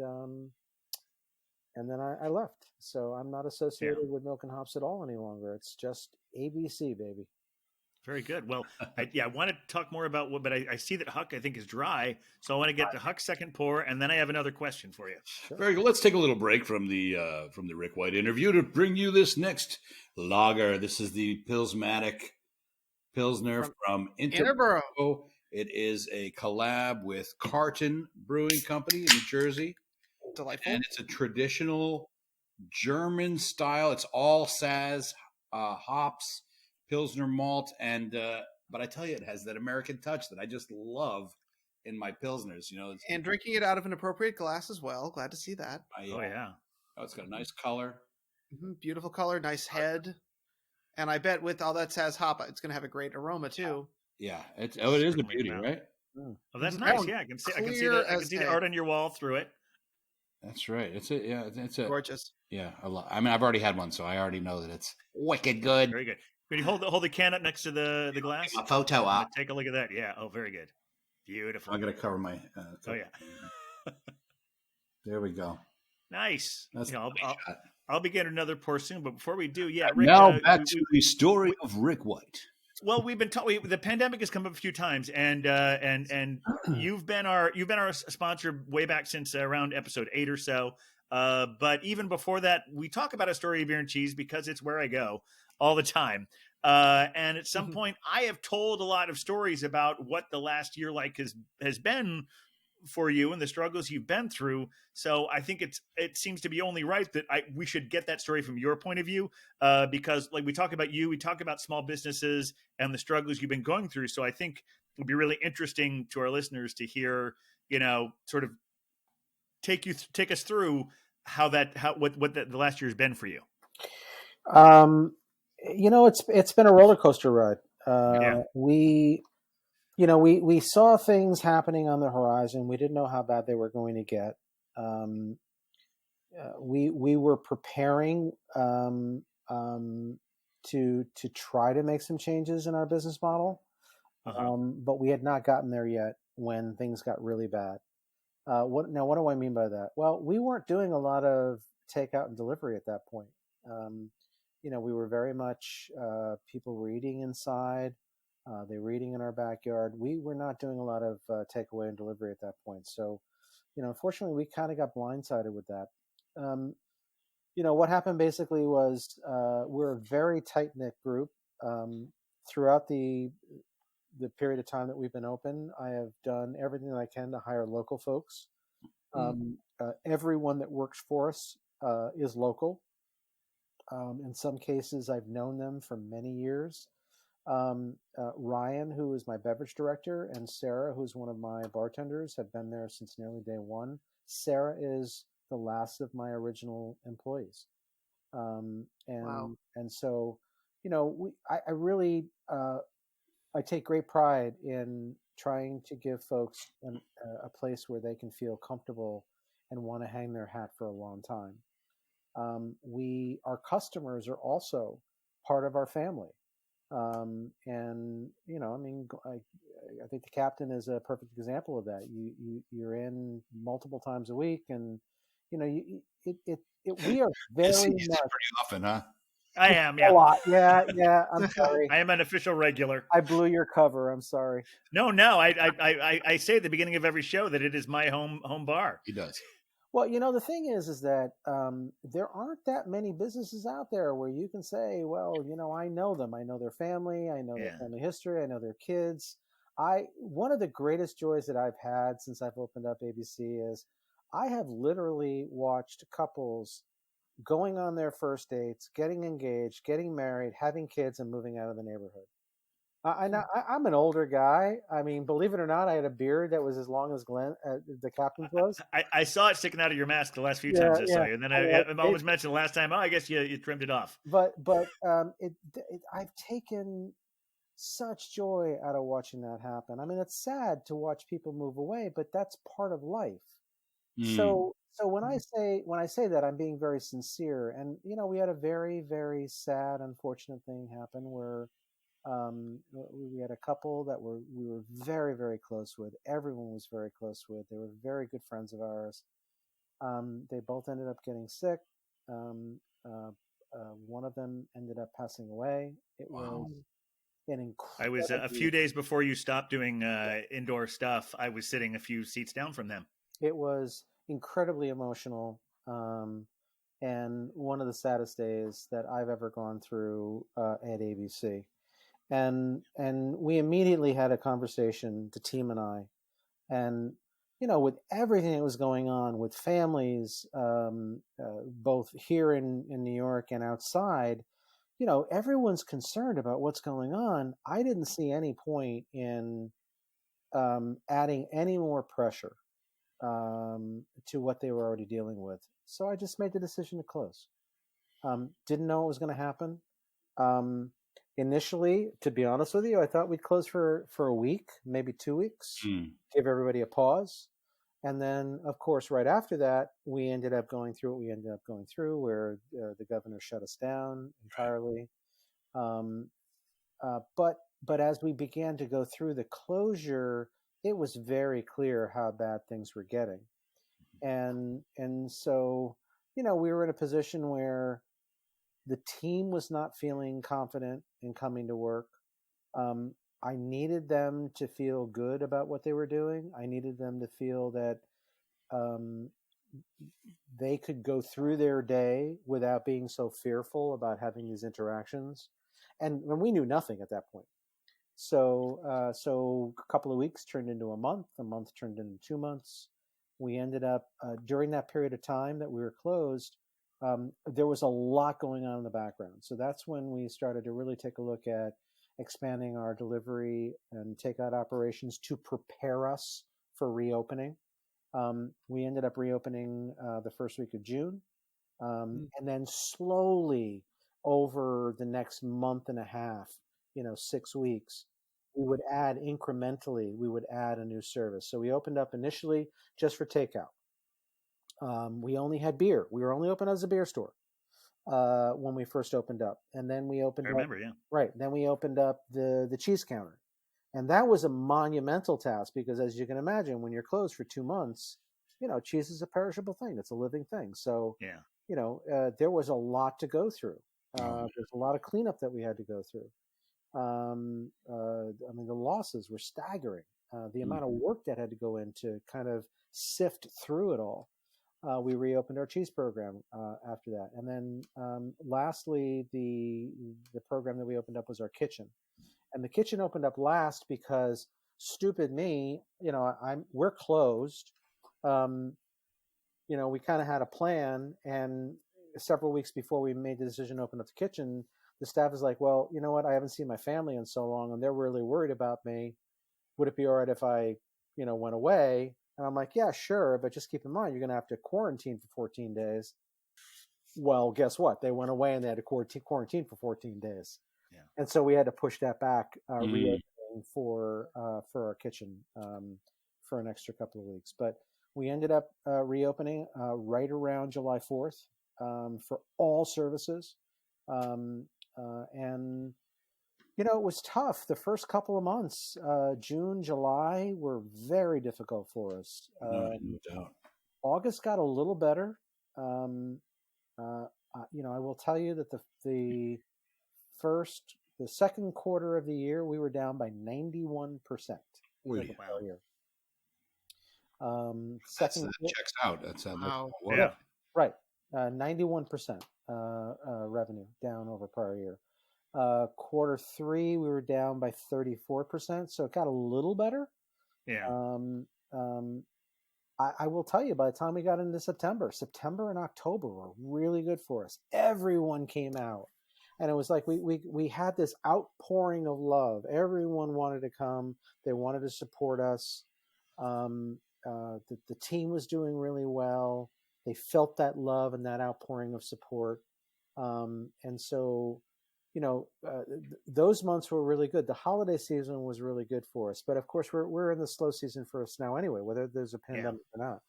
then I left. So I'm not associated with Milk and Hops at all any longer. It's just ABC, baby. Very good. Well, I want to talk more about what, but I see that Huck, I think, is dry. So I want to get to Huck's second pour, and then I have another question for you. Sure. Very good. Let's take a little break from the Rick White interview to bring you this next lager. This is the Pillsmatic Pilsner from Interborough. It is a collab with Carton Brewing Company in New Jersey. Delightful. And it's a traditional German style. It's all Saaz hops, Pilsner malt, and but I tell you, it has that American touch that I just love in my Pilsners. And drinking it out of an appropriate glass as well. Glad to see that. Oh yeah. Oh, it's got a nice color. Mm-hmm. Beautiful color, nice head. And I bet with all that Saaz hop, it's going to have a great aroma too. Yeah, it is a beauty, right? Oh, that's nice. Yeah, I can see the art on your wall through it. That's right. It's a gorgeous. Yeah, a lot. I mean, I've already had one, so I already know that it's wicked good. Very good. Can you hold the can up next to the glass? A photo op. Take a look at that. Yeah. Oh, very good. Beautiful. I'm gonna cover my. Oh yeah. There we go. Nice. That's I'll begin another pour soon, but before we do, Rick, now back to the story of Rick White. Well, we've been the pandemic has come up a few times, and you've been our sponsor way back since around episode 8 or so. But even before that, we talk about Astoria Beer and Cheese because it's where I go all the time. And at some point, I have told a lot of stories about what the last year has been for you and the struggles you've been through. So I think it seems to be only right that we should get that story from your point of view, because like we talk about you, we talk about small businesses and the struggles you've been going through. So I think it would be really interesting to our listeners to hear, sort of take us through what the last year has been for you. It's been a roller coaster ride. We saw things happening on the horizon. We didn't know how bad they were going to get. We were preparing to try to make some changes in our business model, but we had not gotten there yet when things got really bad. What do I mean by that? Well, we weren't doing a lot of takeout and delivery at that point. We were very much people were eating inside. They were eating in our backyard. We were not doing a lot of takeaway and delivery at that point. So, unfortunately, we kind of got blindsided with that. What happened basically was we're a very tight-knit group. Throughout the period of time that we've been open, I have done everything that I can to hire local folks. Everyone that works for us is local. In some cases, I've known them for many years. Ryan, who is my beverage director, and Sarah, who's one of my bartenders, have been there since nearly day one. Sarah is the last of my original employees. Wow. And so, I really, I take great pride in trying to give folks a place where they can feel comfortable and want to hang their hat for a long time. Our customers are also part of our family. I think the captain is a perfect example of that. You're in multiple times a week, and we are very much pretty often, huh? I am, yeah. A lot. Yeah. I'm sorry. I am an official regular. I blew your cover. I'm sorry. No. I say at the beginning of every show that it is my home bar. He does. Well, the thing is that there aren't that many businesses out there where you can say, well, I know them. I know their family. I know their family history. I know their kids. One of the greatest joys that I've had since I've opened up ABC is I have literally watched couples going on their first dates, getting engaged, getting married, having kids, and moving out of the neighborhood. I'm an older guy. I mean, believe it or not, I had a beard that was as long as Glenn, the captain's was. I saw it sticking out of your mask the last few times I saw you, and then I always mentioned the last time. Oh, I guess you trimmed it off. But I've taken such joy out of watching that happen. I mean, it's sad to watch people move away, but that's part of life. So when I say that, I'm being very sincere. And we had a very, very sad, unfortunate thing happen where We had a couple that we were very, very close with. Everyone was very close with. They were very good friends of ours. They both ended up getting sick. Um, one of them ended up passing away. It Wow. was an I was a few days before you stopped doing indoor stuff. I was sitting a few seats down from them. It was incredibly emotional, and one of the saddest days that I've ever gone through at ABC. And we immediately had a conversation, the team and I, and with everything that was going on with families, both here in New York and outside, everyone's concerned about what's going on. I didn't see any point in adding any more pressure to what they were already dealing with. So I just made the decision to close. Didn't know it was going to happen. Initially, to be honest with you, I thought we'd close for a week, maybe 2 weeks, give everybody a pause. And then, of course, right after that, we ended up going through what we ended up going through, where the governor shut us down entirely. But as we began to go through the closure, it was very clear how bad things were getting. And so, we were in a position where the team was not feeling confident in coming to work. I needed them to feel good about what they were doing. I needed them to feel that they could go through their day without being so fearful about having these interactions. And when we knew nothing at that point. So a couple of weeks turned into a month turned into 2 months. We ended up, during that period of time that we were closed, there was a lot going on in the background. So that's when we started to really take a look at expanding our delivery and takeout operations to prepare us for reopening. We ended up reopening the first week of June. And then slowly over the next month and a half, 6 weeks, we would add incrementally, a new service. So we opened up initially just for takeout. We only had beer. We were only open as a beer store when we first opened up. And then we opened Right. Then we opened up the cheese counter. And that was a monumental task because, as you can imagine, when you're closed for 2 months, cheese is a perishable thing. It's a living thing. So, there was a lot to go through. There's a lot of cleanup that we had to go through. The losses were staggering. The amount of work that had to go in to kind of sift through it all. We reopened our cheese program after that, and then lastly, the program that we opened up was our kitchen, and the kitchen opened up last because, stupid me, we're closed. We kind of had a plan, and several weeks before we made the decision to open up the kitchen, the staff is like, well, you know what? I haven't seen my family in so long, and they're really worried about me. Would it be all right if I, went away? And I'm like, yeah, sure. But just keep in mind, you're going to have to quarantine for 14 days. Well, guess what? They went away and they had to quarantine for 14 days. Yeah. And so we had to push that back, reopening for our kitchen for an extra couple of weeks. But we ended up reopening right around July 4th for all services. And it was tough. The first couple of months, June, July, were very difficult for us. No doubt. August got a little better. I will tell you that the second quarter of the year, we were down by 91%. Wow. That checks out. That's Wow. Yeah. Right. 91% revenue down over prior year. Quarter three, we were down by 34%, so it got a little better. Yeah. I will tell you, by the time we got into September and October were really good for us. Everyone came out, and it was like we had this outpouring of love. Everyone wanted to come. They wanted to support us. The team was doing really well. They felt that love and that outpouring of support. And so, those months were really good. The holiday season was really good for us. But of course, we're in the slow season for us now anyway, whether there's a pandemic or not.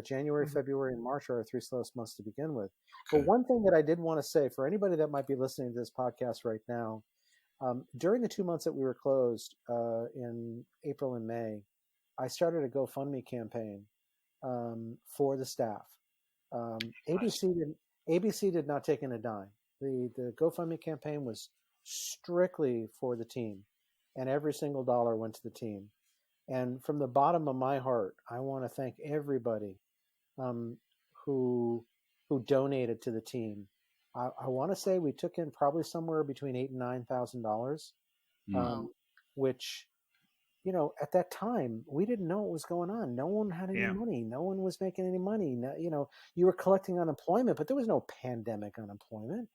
January, February, and March are our 3 slowest months to begin with. Okay. But one thing that I did want to say for anybody that might be listening to this podcast right now, During the 2 months that we were closed in April and May, I started a GoFundMe campaign for the staff. ABC did not take in a dime. The GoFundMe campaign was strictly for the team, and every single dollar went to the team. And from the bottom of my heart, I want to thank everybody who donated to the team. I want to say we took in probably somewhere between $8,000 and $9,000, which, at that time we didn't know what was going on. No one had any money. No one was making any money. No, you were collecting unemployment, but there was no pandemic unemployment.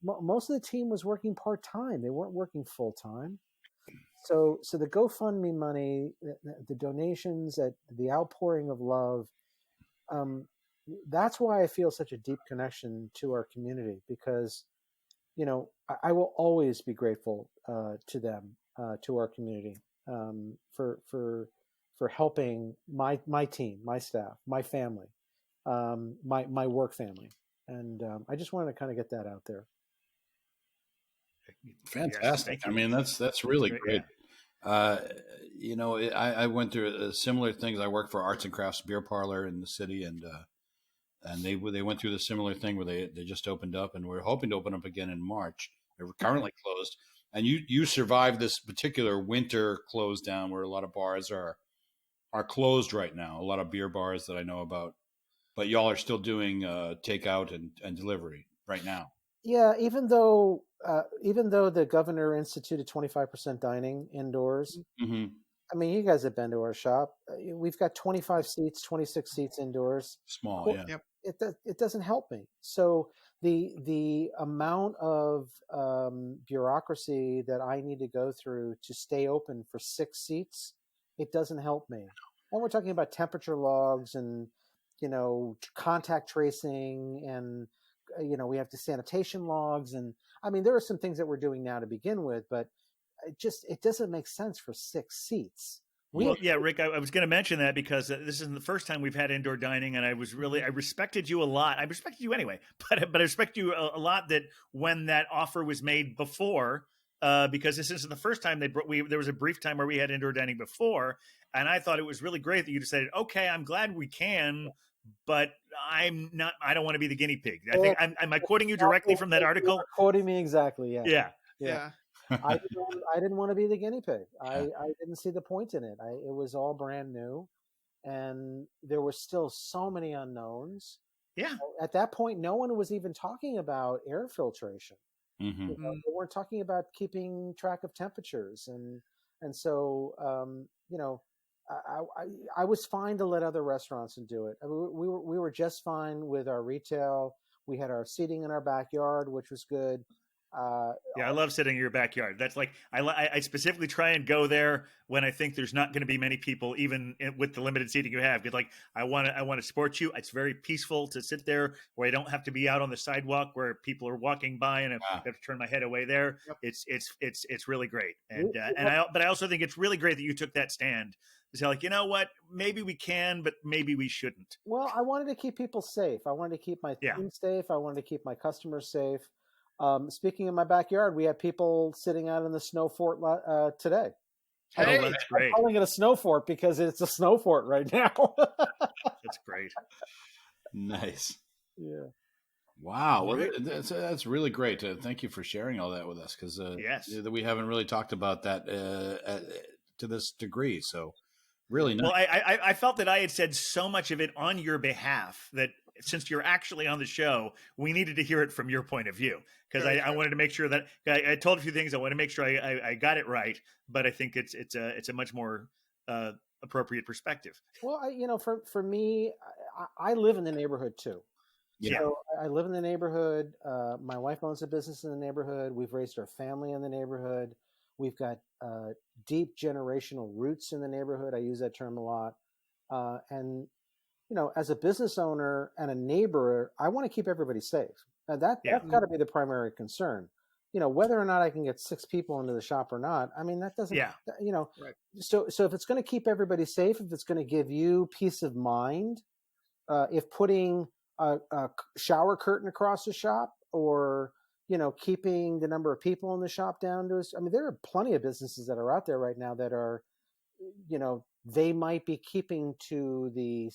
Most of the team was working part-time. They weren't working full-time. So the GoFundMe money, the donations, the outpouring of love, that's why I feel such a deep connection to our community, because, I will always be grateful to them, to our community, for helping my team, my staff, my family, my work family. And I just wanted to kind of get that out there. Fantastic. I mean, that's really great. I went through similar things. I worked for Arts and Crafts Beer Parlor in the city, and they went through the similar thing where they just opened up, and we're hoping to open up again in March. They're currently closed, and you survived this particular winter close down where a lot of bars are closed right now. A lot of beer bars that I know about, but y'all are still doing takeout and delivery right now. Yeah, even though the governor instituted 25% dining indoors, mm-hmm. I mean, you guys have been to our shop. We've got 25 seats, 26 seats indoors. Small, yeah. Yep. It doesn't help me. So the amount of bureaucracy that I need to go through to stay open for 6 seats, it doesn't help me. And we're talking about temperature logs and contact tracing, and we have the sanitation logs, and I mean there are some things that we're doing now to begin with, but it doesn't make sense for 6 seats. Rick, I was going to mention that because this isn't the first time we've had indoor dining, and I respected you a lot. I respected you anyway, but I respect you a lot that when that offer was made before, because this isn't the first time there was a brief time where we had indoor dining before, and I thought it was really great that you decided, okay, I'm glad we can, but I don't want to be the guinea pig. I think am I quoting you directly from that article? You're quoting me exactly. Yeah. I didn't want to be the guinea pig. I didn't see the point in it. It was all brand new, and there were still so many unknowns. Yeah. At that point, no one was even talking about air filtration. Mm-hmm. They weren't talking about keeping track of temperatures, and so I was fine to let other restaurants do it. I mean, we were just fine with our retail. We had our seating in our backyard, which was good. I love sitting in your backyard. That's like I specifically try and go there when I think there's not going to be many people, even with the limited seating you have. Because I want to support you. It's very peaceful to sit there where I don't have to be out on the sidewalk where people are walking by and I have to turn my head away there. Yep. It's really great. And I also think it's really great that you took that stand to say, you know what, maybe we can, but maybe we shouldn't. Well, I wanted to keep people safe. I wanted to keep my team safe. I wanted to keep my customers safe. Speaking of my backyard, we had people sitting out in the snow fort today. Hey, that's great. I'm calling it a snow fort because it's a snow fort right now. That's great. Nice. Yeah. Wow. Well, that's really great. Thank you for sharing all that with us, because we haven't really talked about that to this degree. So really nice. Well, I felt that I had said so much of it on your behalf that since you're actually on the show, we needed to hear it from your point of view, because I wanted to make sure that I told a few things. I want to make sure I got it right, but I think it's a much more appropriate perspective. Well, for me, I live in the neighborhood too. Yeah. So I live in the neighborhood. My wife owns a business in the neighborhood. We've raised our family in the neighborhood. We've got deep generational roots in the neighborhood. I use that term a lot. And as a business owner and a neighbor, I want to keep everybody safe. And that's got to be the primary concern. Whether or not I can get 6 people into the shop or not, I mean, that doesn't, Right. So if it's going to keep everybody safe, if it's going to give you peace of mind, if putting a shower curtain across the shop or, keeping the number of people in the shop down to, I mean, there are plenty of businesses that are out there right now that are, they might be keeping to the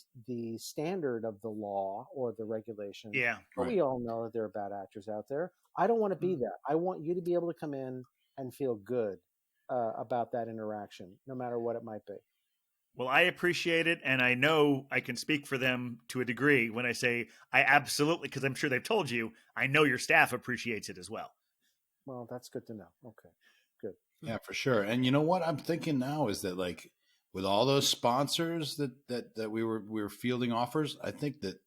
standard of the law or the regulation. Yeah. But we all know that there are bad actors out there. I don't want to be that. I want you to be able to come in and feel good about that interaction, no matter what it might be. Well, I appreciate it, and I know I can speak for them to a degree when I say I absolutely, because I'm sure they've told you, I know your staff appreciates it as well. Well, that's good to know. Okay, good. Yeah, for sure. And you know what I'm thinking now is that, like, with all those sponsors that we were fielding offers, I think that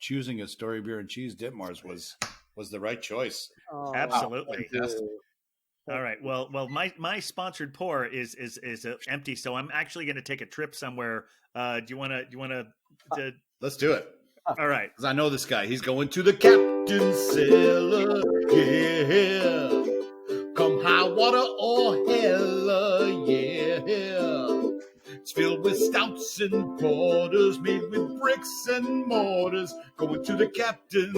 choosing a Story Beer and Cheese Ditmars was the right choice. Oh, Absolutely. Fantastic. All right. Well, my sponsored pour is empty, so I'm actually going to take a trip somewhere. Do you want to? Let's do it. All right. Because I know this guy. He's going to the Captain's Cellar. Yeah. Come high water or hell. Yeah. It's filled with stouts and porters made with bricks and mortars. Going to the Captain.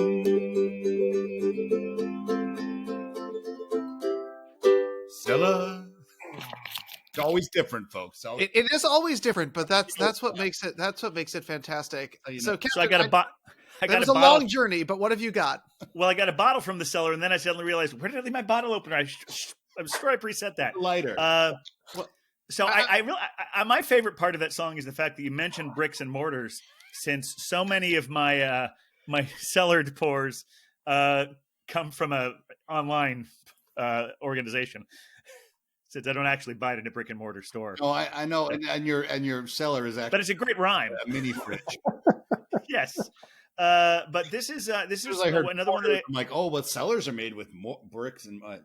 Cellar. It's always different, folks. It is always different, but that's what makes it fantastic. So, Captain, So I got a bottle. That was a long journey, but what have you got? Well, I got a bottle from the cellar, and then I suddenly realized, where did I leave my bottle opener? I'm sure I preset that. Lighter. So my favorite part of that song is the fact that you mentioned bricks and mortars, since so many of my my cellared pours come from a online organization. Since I don't actually buy it in a brick and mortar store. Oh, I know, and your cellar is actually, But it's a great rhyme. a mini fridge. Yes. But this is I heard another one that I'm like, oh, but cellars are made with bricks and mud.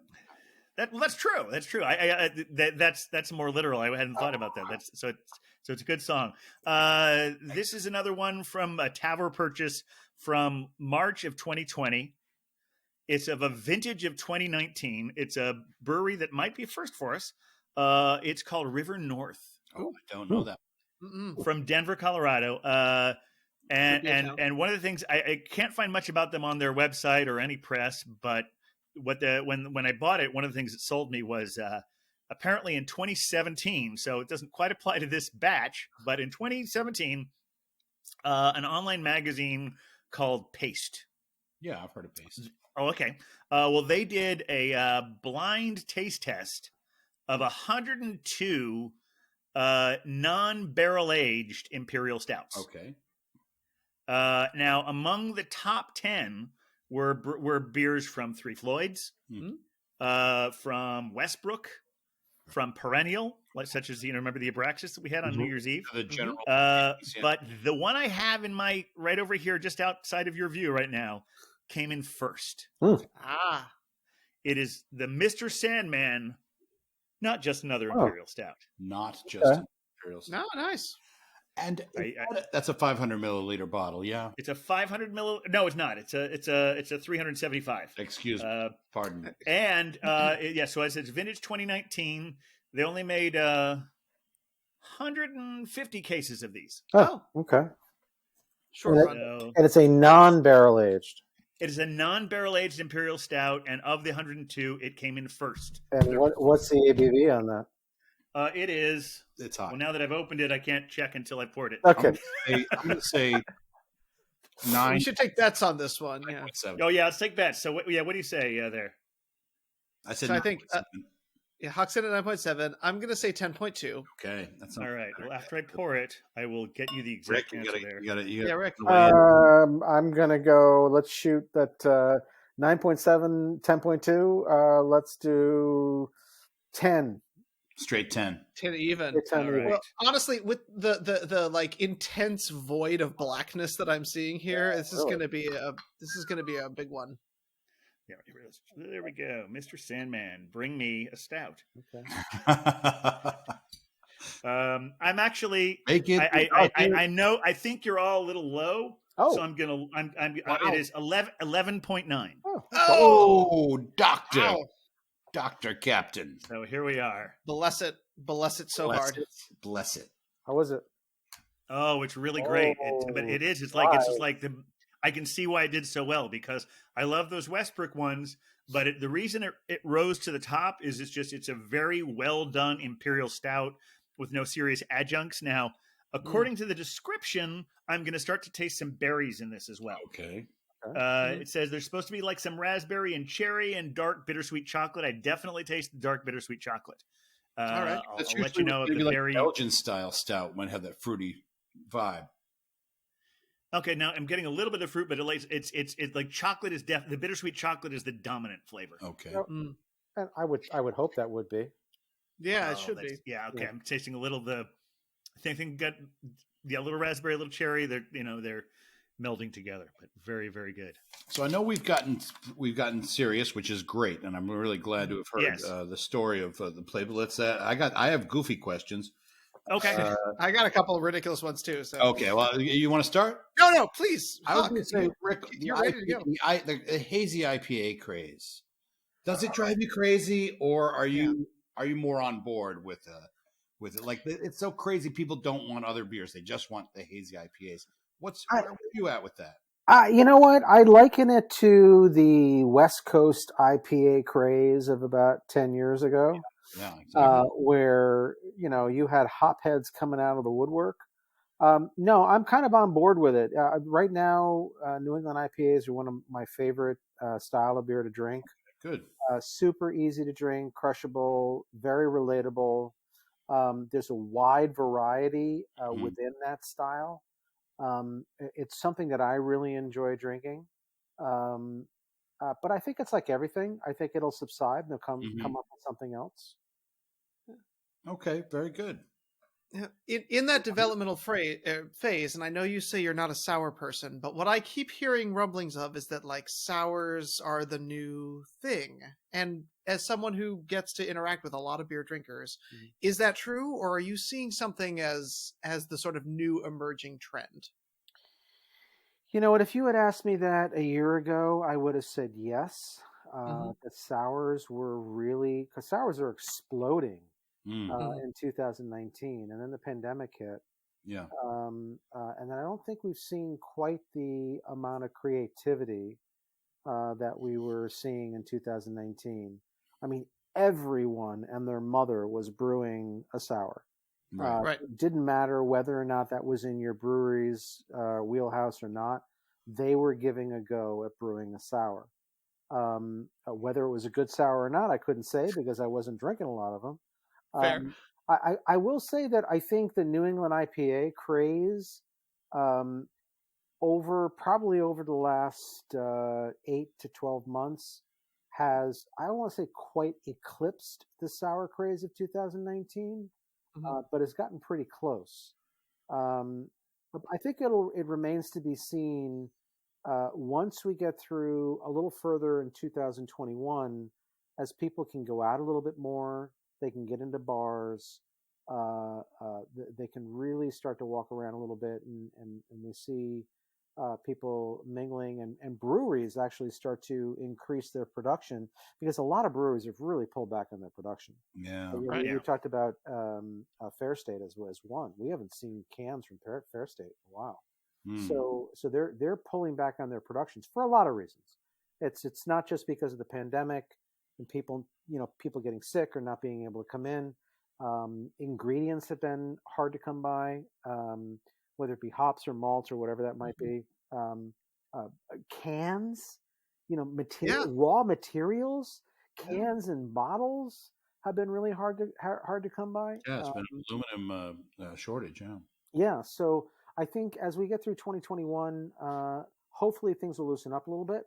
that's true. That's true. That's more literal. I hadn't thought about that. So it's a good song. This is another one from a Tavor purchase from March of 2020. It's of a vintage of 2019. It's a brewery that might be a first for us. It's called River North. Oh, I don't know that. From Denver, Colorado. And one of the things I can't find much about them on their website or any press, but when I bought it, one of the things that sold me was apparently in 2017. So it doesn't quite apply to this batch, but in 2017, an online magazine called Paste. Yeah, I've heard of Paste. Oh, okay. Well, they did a blind taste test of 102 non-barrel aged imperial stouts. Okay. Now, among the top 10 were beers from Three Floyds, from Westbrook, from Perennial, such as remember the Abraxas that we had on New Year's Eve. The general. But the one I have in my right over here, just outside of your view right now, came in first. It is the Mr. Sandman, not just another imperial stout. Not just imperial. No, nice. And that's a 500 milliliter bottle. Yeah. It's a 500 milliliter. No, it's not. It's a 375. Excuse me. Pardon me. And so as it's vintage 2019, they only made 150 cases of these. Oh, okay. Sure. And it's a non-barrel aged. It is a non-barrel aged imperial stout, and of the 102, it came in first. And what's the ABV on that? It is. It's hot. Well, now that I've opened it, I can't check until I poured it. Okay. I'm going to say 9. We should take bets on this one. Yeah. 9.7. Oh yeah, let's take bets. So what do you say there? I said So I think 9.7. Hawk said at 9.7. I'm going to say 10.2. Okay. That's All right. Well, after I pour it, I will get you the Rick, exact answer there. you got Yeah, Rick. I'm going to go, let's shoot that 9.7, 10.2. Let's do 10. Straight 10. 10 even. 10 All even. right. Well, honestly, with the like intense void of blackness that I'm seeing here, this is really. going to be a big one. Yeah, there we go. Mr. Sandman, bring me a stout. Okay. I'm actually. Make it. I know. I think you're all a little low. Oh. So I'm gonna. Wow. It is 11.9. Oh, doctor. Wow. Dr. Captain. So here we are. Bless it so Bless hard. it. Bless it. How was it? Oh, it's really great. But it is. It's just like I can see why it did so well, because I love those Westbrook ones. But the reason it rose to the top is it's a very well done imperial stout with no serious adjuncts. Now, according to the description, I'm going to start to taste some berries in this as well. Okay. It says there's supposed to be like some raspberry and cherry and dark bittersweet chocolate. I definitely taste the dark bittersweet chocolate. All right. I'll That's let you know if maybe the like berry. Belgian style stout might have that fruity vibe. Okay, now I'm getting a little bit of fruit, but it's like chocolate is the bittersweet chocolate is the dominant flavor. Okay. And I would hope that would be. Yeah, it Oh, should be. Yeah, okay. Yeah. I'm tasting a little of the I think got a little raspberry, a little cherry. They're melding together, but very, very good. So I know we've gotten serious, which is great, and I'm really glad to have heard Yes. the story of the play. I have goofy questions. Okay. I got a couple of ridiculous ones too. So Okay, well, you want to start? no, please. I was Huck, going to say, Rick, you're ready to go. the hazy IPA craze. Does it drive you crazy, or are you more on board with it? Like, it's so crazy, people don't want other beers; they just want the hazy IPAs. Where are you at with that? You know what? I liken it to the West Coast IPA craze of about 10 years ago, Yeah, exactly. where you had hopheads coming out of the woodwork. No, I'm kind of on board with it. Right now, New England IPAs are one of my favorite style of beer to drink. Good. Super easy to drink, crushable, very relatable. There's a wide variety within that style. It's something that I really enjoy drinking. But I think it's like everything. I think it'll subside and they'll come up with something else. Okay, very good. In that developmental phase, and I know you say you're not a sour person, but what I keep hearing rumblings of is that like sours are the new thing. And as someone who gets to interact with a lot of beer drinkers, is that true, or are you seeing something as the sort of new emerging trend? You know what? If you had asked me that a year ago, I would have said yes. That sours were really, because sours are exploding in 2019, and then the pandemic hit. Yeah. And then I don't think we've seen quite the amount of creativity that we were seeing in 2019. I mean, everyone and their mother was brewing a sour. Right. It didn't matter whether or not that was in your brewery's wheelhouse or not. They were giving a go at brewing a sour. Whether it was a good sour or not, I couldn't say because I wasn't drinking a lot of them. Fair. I will say that I think the New England IPA craze probably over the last 8 to 12 months has, I don't want to say quite eclipsed the sour craze of 2019, but it's gotten pretty close. I think it remains to be seen once we get through a little further in 2021, as people can go out a little bit more, they can get into bars, they can really start to walk around a little bit, and we see people mingling, and breweries actually start to increase their production, because a lot of breweries have really pulled back on their production. Yeah. You talked about Fair State as one. We haven't seen cans from Fair State in a while. So they're pulling back on their productions for a lot of reasons. It's not just because of the pandemic and people getting sick or not being able to come in. Ingredients have been hard to come by, whether it be hops or malts or whatever that might be. Cans, raw materials, cans and bottles have been really hard to come by. Yeah, it's been an aluminum shortage. Yeah. Yeah, so I think as we get through 2021, hopefully things will loosen up a little bit,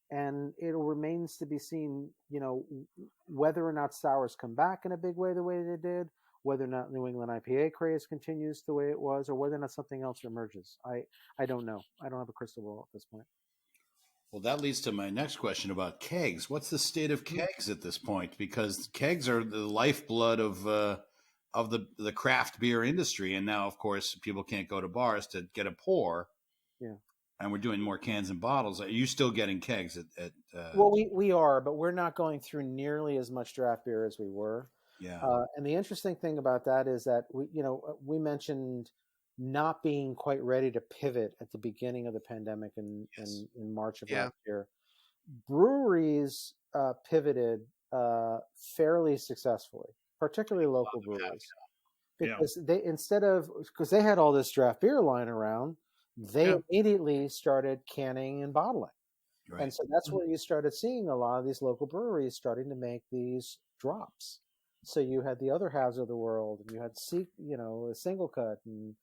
and it remains to be seen, whether or not sours come back in a big way the way they did, whether or not New England IPA craze continues the way it was, or whether or not something else emerges. I don't know. I don't have a crystal ball at this point. Well, that leads to my next question about kegs. What's the state of kegs at this point? Because kegs are the lifeblood of the craft beer industry, and now, of course, people can't go to bars to get a pour. Yeah. And we're doing more cans and bottles. Are you still getting kegs at Well, we are, but we're not going through nearly as much draft beer as we were. Yeah. And the interesting thing about that is that we mentioned not being quite ready to pivot at the beginning of the pandemic in March of last year. breweries pivoted fairly successfully, particularly local breweries, Yeah. because they had all this draft beer lying around, they Yeah. immediately started canning and bottling. Right. And so that's where you started seeing a lot of these local breweries starting to make these drops. So you had the other halves of the world, and you had Single Cut and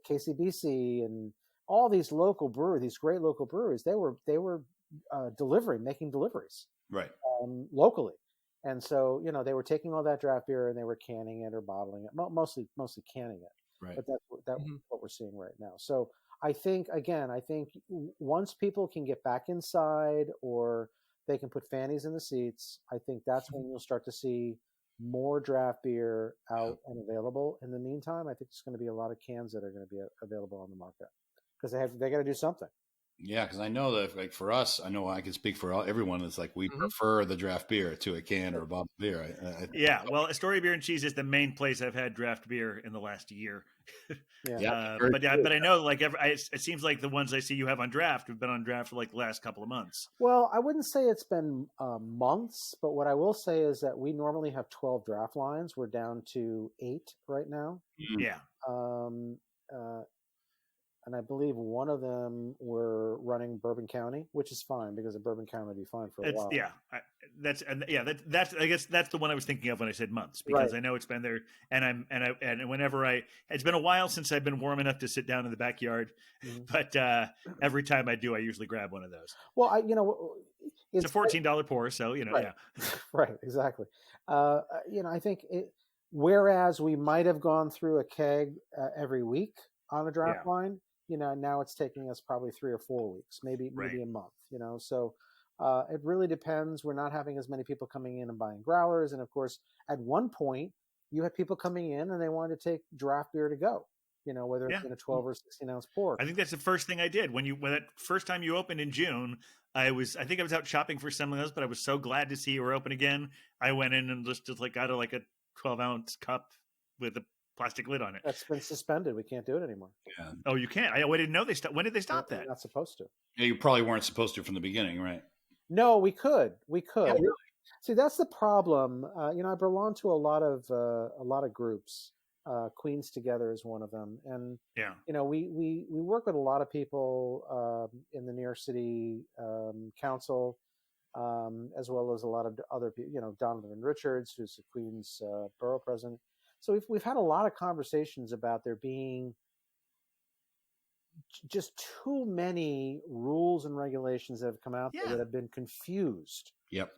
KCBC and all these local breweries, these great local breweries. They were making deliveries Right. locally, and so they were taking all that draft beer and they were canning it or bottling it, mostly canning it. Right. But that's what we're seeing right now. So I think once people can get back inside or they can put fannies in the seats, I think that's when you'll start to see more draft beer out and available. In the meantime, I think there's going to be a lot of cans that are going to be available on the market because they got to do something. Yeah, because I know that, like, for us, I know I can speak for everyone. It's like we prefer the draft beer to a can or a bottle of beer. Yeah, well, Astoria Beer and Cheese is the main place I've had draft beer in the last year. But I know, like, it seems like the ones I see you have on draft have been on draft for like the last couple of months. Well, I wouldn't say it's been months, but what I will say is that we normally have 12 draft lines. We're down to 8 right now. Yeah. And I believe one of them were running Bourbon County, which is fine because the Bourbon County would be fine for a while. Yeah, that's I guess that's the one I was thinking of when I said months, because I know it's been there, and whenever it's been a while since I've been warm enough to sit down in the backyard, but every time I do, I usually grab one of those. Well, it's a $14 pour, so right. Right, exactly. I think whereas we might have gone through a keg every week on a draft line. Now it's taking us probably 3 or 4 weeks, maybe a month, so it really depends. We're not having as many people coming in and buying growlers. And of course, at one point you had people coming in and they wanted to take draft beer to go, whether it's in a 12 or 16 ounce pour. I think that's the first thing I did when that first time you opened in June. I think I was out shopping for something else, but I was so glad to see you were open again. I went in and just got a 12-ounce cup with a plastic lid on it. That's been suspended. We can't do it anymore. Yeah. Oh, you can't? I didn't know they stopped. When did they stop that? You're not supposed to. Yeah, you probably weren't supposed to from the beginning, right? No, we could. Yeah, really? See, that's the problem. I belong to a lot of groups. Queens Together is one of them, and we work with a lot of people in the New York City Council, as well as a lot of other people. Donovan Richards, who's the Queens borough president. So we've had a lot of conversations about there being just too many rules and regulations that have come out there that have been confused. Yep.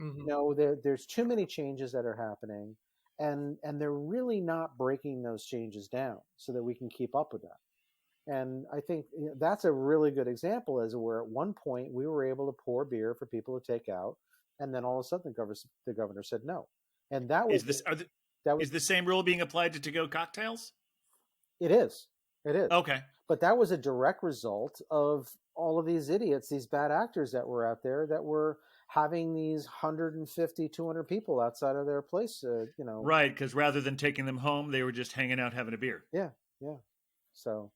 There's too many changes that are happening, and they're really not breaking those changes down so that we can keep up with that. And I think that's a really good example, as where at one point we were able to pour beer for people to take out, and then all of a sudden the governor said no, and that was is the same rule being applied to to-go cocktails? It is. Okay. But that was a direct result of all of these idiots, these bad actors that were out there that were having these 150, 200 people outside of their place, Right, because rather than taking them home, they were just hanging out having a beer. Yeah. So,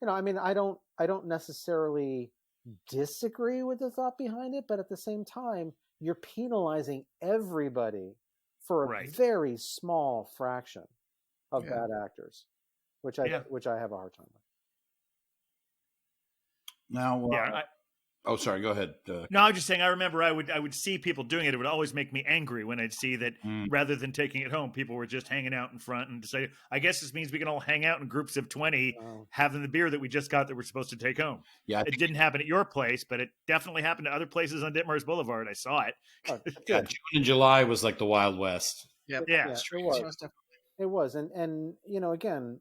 I don't necessarily disagree with the thought behind it, but at the same time, you're penalizing everybody for a very small fraction of bad actors, which I have a hard time with. Now, sorry, go ahead. No, I'm just saying. I remember I would see people doing it. It would always make me angry when I'd see that rather than taking it home, people were just hanging out in front and say, "I guess this means we can all hang out in groups of 20, having the beer that we just got that we're supposed to take home." Yeah, it didn't happen at your place, but it definitely happened to other places on Ditmars Boulevard. I saw it. June and July was like the Wild West. Yeah, it was, and again.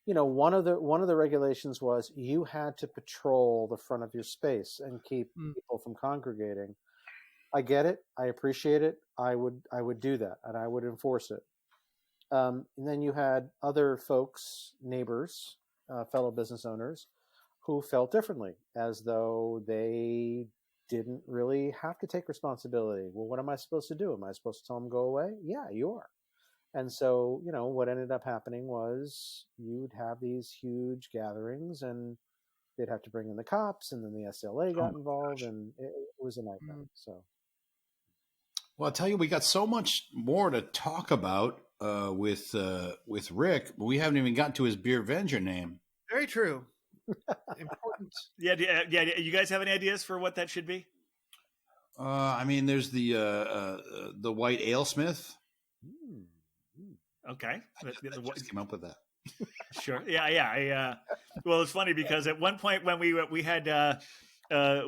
One of the regulations was you had to patrol the front of your space and keep people from congregating. I get it. I appreciate it. I would do that, and I would enforce it. And then you had other folks, neighbors, fellow business owners, who felt differently, as though they didn't really have to take responsibility. Well, what am I supposed to do? Am I supposed to tell them go away? Yeah, you are. And so, what ended up happening was you'd have these huge gatherings, and they'd have to bring in the cops, and then the SLA Oh got my involved, gosh. and it was a nightmare. Mm. So Well, I'll tell you, we got so much more to talk about with Rick. We haven't even gotten to his Beer Venger name. Very true. Important. Yeah, you guys have any ideas for what that should be? I mean, there's the White Alesmith. mm, Okay. I just came up with that. Sure. Yeah. Well, it's funny because at one point when we had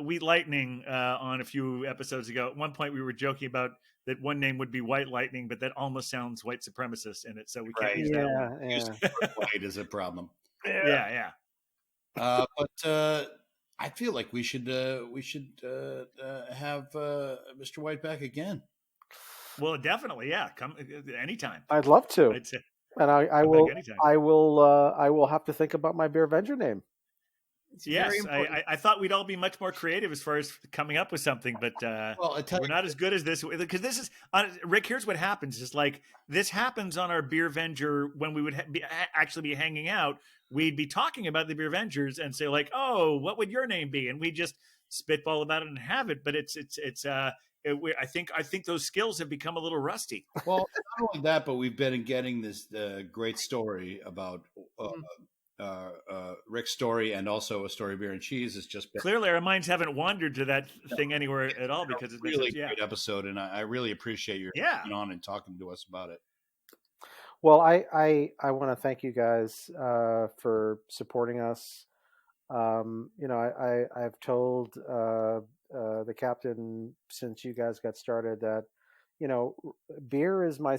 Wheat Lightning on a few episodes ago, at one point we were joking about that one name would be White Lightning, but that almost sounds white supremacist in it, so we can't Right. use that one. yeah. White is a problem. Yeah. But I feel like we should have Mr. White back again. Well, definitely. Yeah. Come anytime. I'd love to, I'd say and I come will. back anytime. I will have to think about my Beer Avenger name. It's Yes, very important. I thought we'd all be much more creative as far as coming up with something, but Well, I tell we're you, not as good as this because this is Rick. Here's what happens: is like this happens on our Beer Venger when we would actually be hanging out. We'd be talking about the Beer Vengers and say like, "Oh, what would your name be?" And we just spitball about it and have it. But I think those skills have become a little rusty. well, not only that, but we've been getting this great story about Rick's story, and also a story of Beer and Cheese has just been Clearly, our minds haven't wandered to that thing anywhere at all because a it's really yeah. great episode, and I really appreciate your Yeah. coming on and talking to us about it. Well, I want to thank you guys for supporting us. I've told the captain since you guys got started that beer is my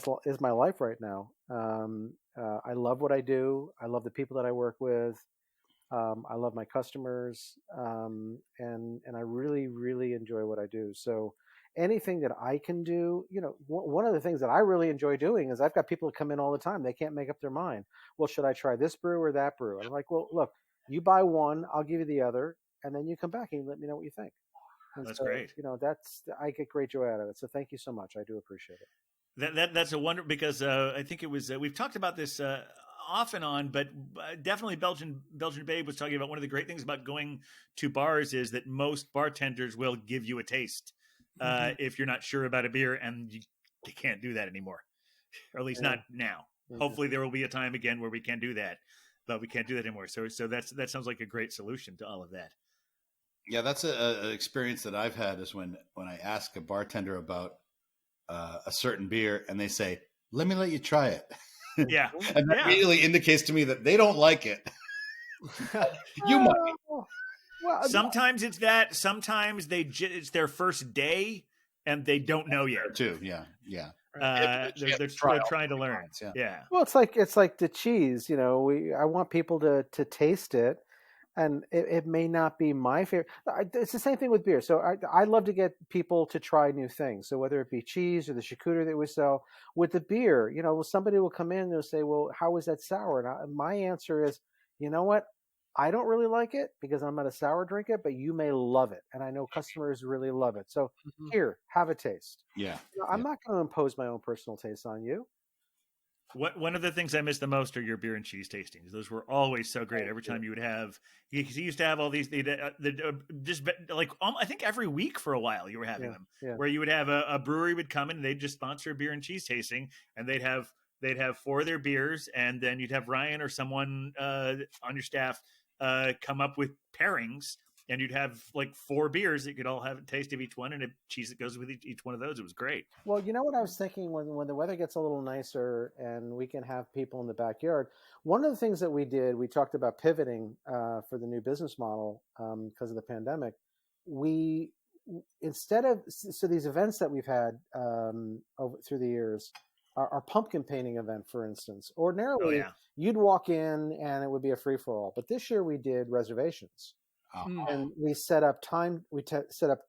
life right now. I love what I do. I love the people that I work with. I love my customers, and I really, really enjoy what I do. So anything that I can do, one of the things that I really enjoy doing is I've got people come in all the time. They can't make up their mind. Well, should I try this brew or that brew? And I'm like, well, look, you buy one, I'll give you the other, and then you come back and let me know what you think. And That's so, great. I get great joy out of it. So thank you so much. I do appreciate it. That's a wonder because I think it was we've talked about this off and on, but definitely Belgian Babe was talking about one of the great things about going to bars is that most bartenders will give you a taste if you're not sure about a beer, and you can't do that anymore, or at least not now. Mhm. Hopefully, there will be a time again where we can do that, but we can't do that anymore. So that sounds like a great solution to all of that. Yeah, that's an experience that I've had is when I ask a bartender about a certain beer and they say, "Let me let you try it," Yeah, and that immediately indicates to me that they don't like it. You might. Well, Sometimes it's that. Sometimes it's their first day and they don't know yet. Too. Yeah. They're trying to learn. Yeah. Yeah. Well, it's like the cheese. I want people to taste it, and it may not be my favorite. It's the same thing with beer. So I love to get people to try new things. So whether it be cheese or the charcuterie that we sell, with the beer, somebody will come in and they'll say, "Well, how was that sour?" And my answer is, you know what? I don't really like it because I'm not a sour drinker, but you may love it, and I know customers really love it. So here, have a taste. Yeah. I'm not going to impose my own personal taste on you. One of the things I miss the most are your beer and cheese tastings. Those were always so great. Every time you would have, you used to have all these, just like I think every week for a while you were having them, where you would have a brewery would come in and they'd just sponsor a beer and cheese tasting, and they'd have 4 of their beers, and then you'd have Ryan or someone on your staff come up with pairings, and you'd have like 4 beers that you could all have a taste of each one, and a cheese that goes with each one of those. It was great. Well, you know what I was thinking when the weather gets a little nicer and we can have people in the backyard. One of the things that we did, we talked about pivoting for the new business model because of the pandemic. We so these events that we've had through the years. Our pumpkin painting event, for instance, ordinarily you'd walk in and it would be a free for all. But this year we did reservations, and we set up time. We set up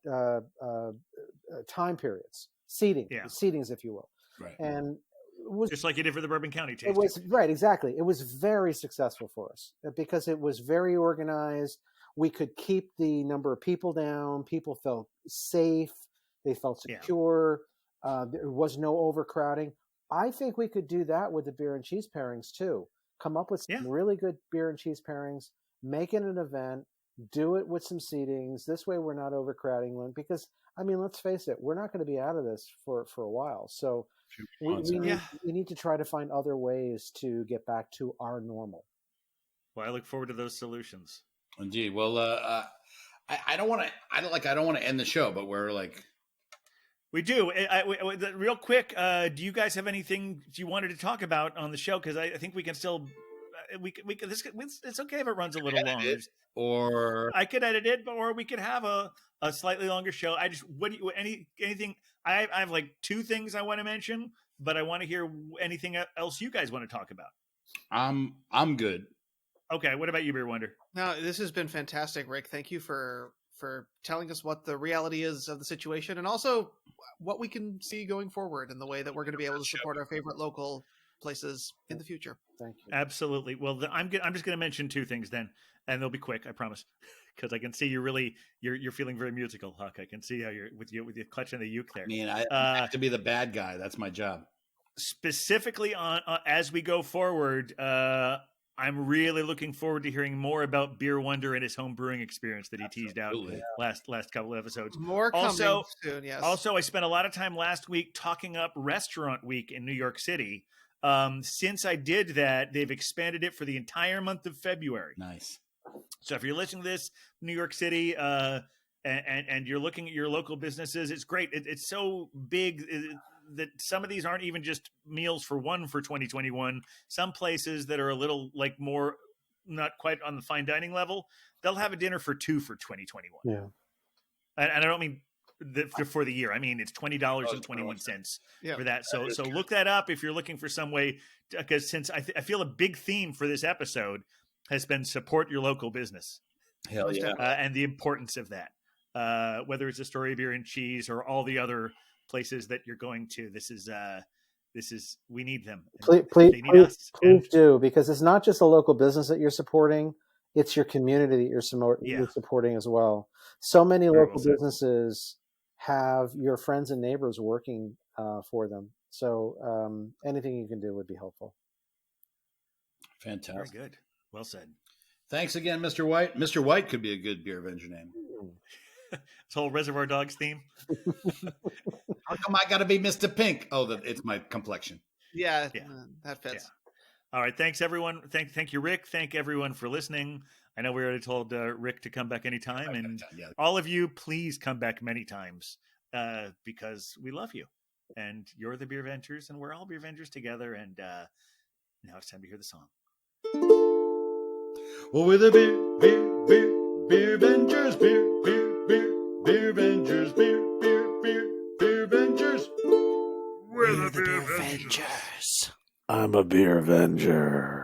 time periods, seatings, if you will. Right. And it was just like you did for the Bourbon County tasting. It was right, exactly. It was very successful for us because it was very organized. We could keep the number of people down. People felt safe. They felt secure. There was no overcrowding. I think we could do that with the beer and cheese pairings too. Come up with some really good beer and cheese pairings, make it an event, Do it with some seatings. This way we're not overcrowding one because, I mean, let's face it, we're not going to be out of this for a while. So we need to try to find other ways to get back to our normal. Well, I look forward to those solutions. Indeed. Well, I don't want to end the show, but we're like, we do. Real quick, do you guys have anything you wanted to talk about on the show? Because I think we can still, it's okay if it runs a little long. Or I could edit it, or we could have a slightly longer show. Anything? I have like 2 things I want to mention, but I want to hear anything else you guys want to talk about. I'm good. Okay, what about you, Beer Wonder? No, this has been fantastic, Rick. Thank you for telling us what the reality is of the situation, and also what we can see going forward in the way that we're going to be able to support our favorite local places in the future. Thank you. Absolutely. Well, I'm just going to mention 2 things then, and they'll be quick, I promise, because I can see you're feeling very musical, Huck. I can see how you're with you clutching the uke there. I mean, I have to be the bad guy. That's my job. Specifically on as we go forward, I'm really looking forward to hearing more about Beer Wonder and his home brewing experience that he teased out last couple of episodes. More coming soon, yes. Also, I spent a lot of time last week talking up Restaurant Week in New York City. Since I did that, they've expanded it for the entire month of February. Nice. So if you're listening to this, New York City, and you're looking at your local businesses, it's great. It's so big that some of these aren't even just meals for one for 2021. Some places that are a little like more, not quite on the fine dining level, they'll have a dinner for 2 for 2021. Yeah. And I don't mean for the year. I mean, it's $20.21 for that. So look that up if you're looking for some way, because since I feel a big theme for this episode has been support your local business. Hell yeah. And the importance of that, whether it's Astoria Beer and Cheese or all the other places that you're going to. This is we need them. Please do, because it's not just a local business that you're supporting; it's your community that you're supporting as well. So many local businesses have your friends and neighbors working for them. So anything you can do would be helpful. Fantastic. Very good. Well said. Thanks again, Mr. White. Mr. White could be a good Beer Avenger name. This whole Reservoir Dogs theme. How come I got to be Mr. Pink? Oh, it's my complexion. Yeah. That fits. Yeah. All right. Thanks, everyone. Thank you, Rick. Thank everyone for listening. I know we already told Rick to come back anytime. And all of you, please come back many times because we love you. And you're the Beer Ventures, and we're all Beer Ventures together. And now it's time to hear the song. Well, we're the Beer Ventures, Beer Ventures, Beer Ventures. We're the Beer Ventures. I'm a Beer Avenger.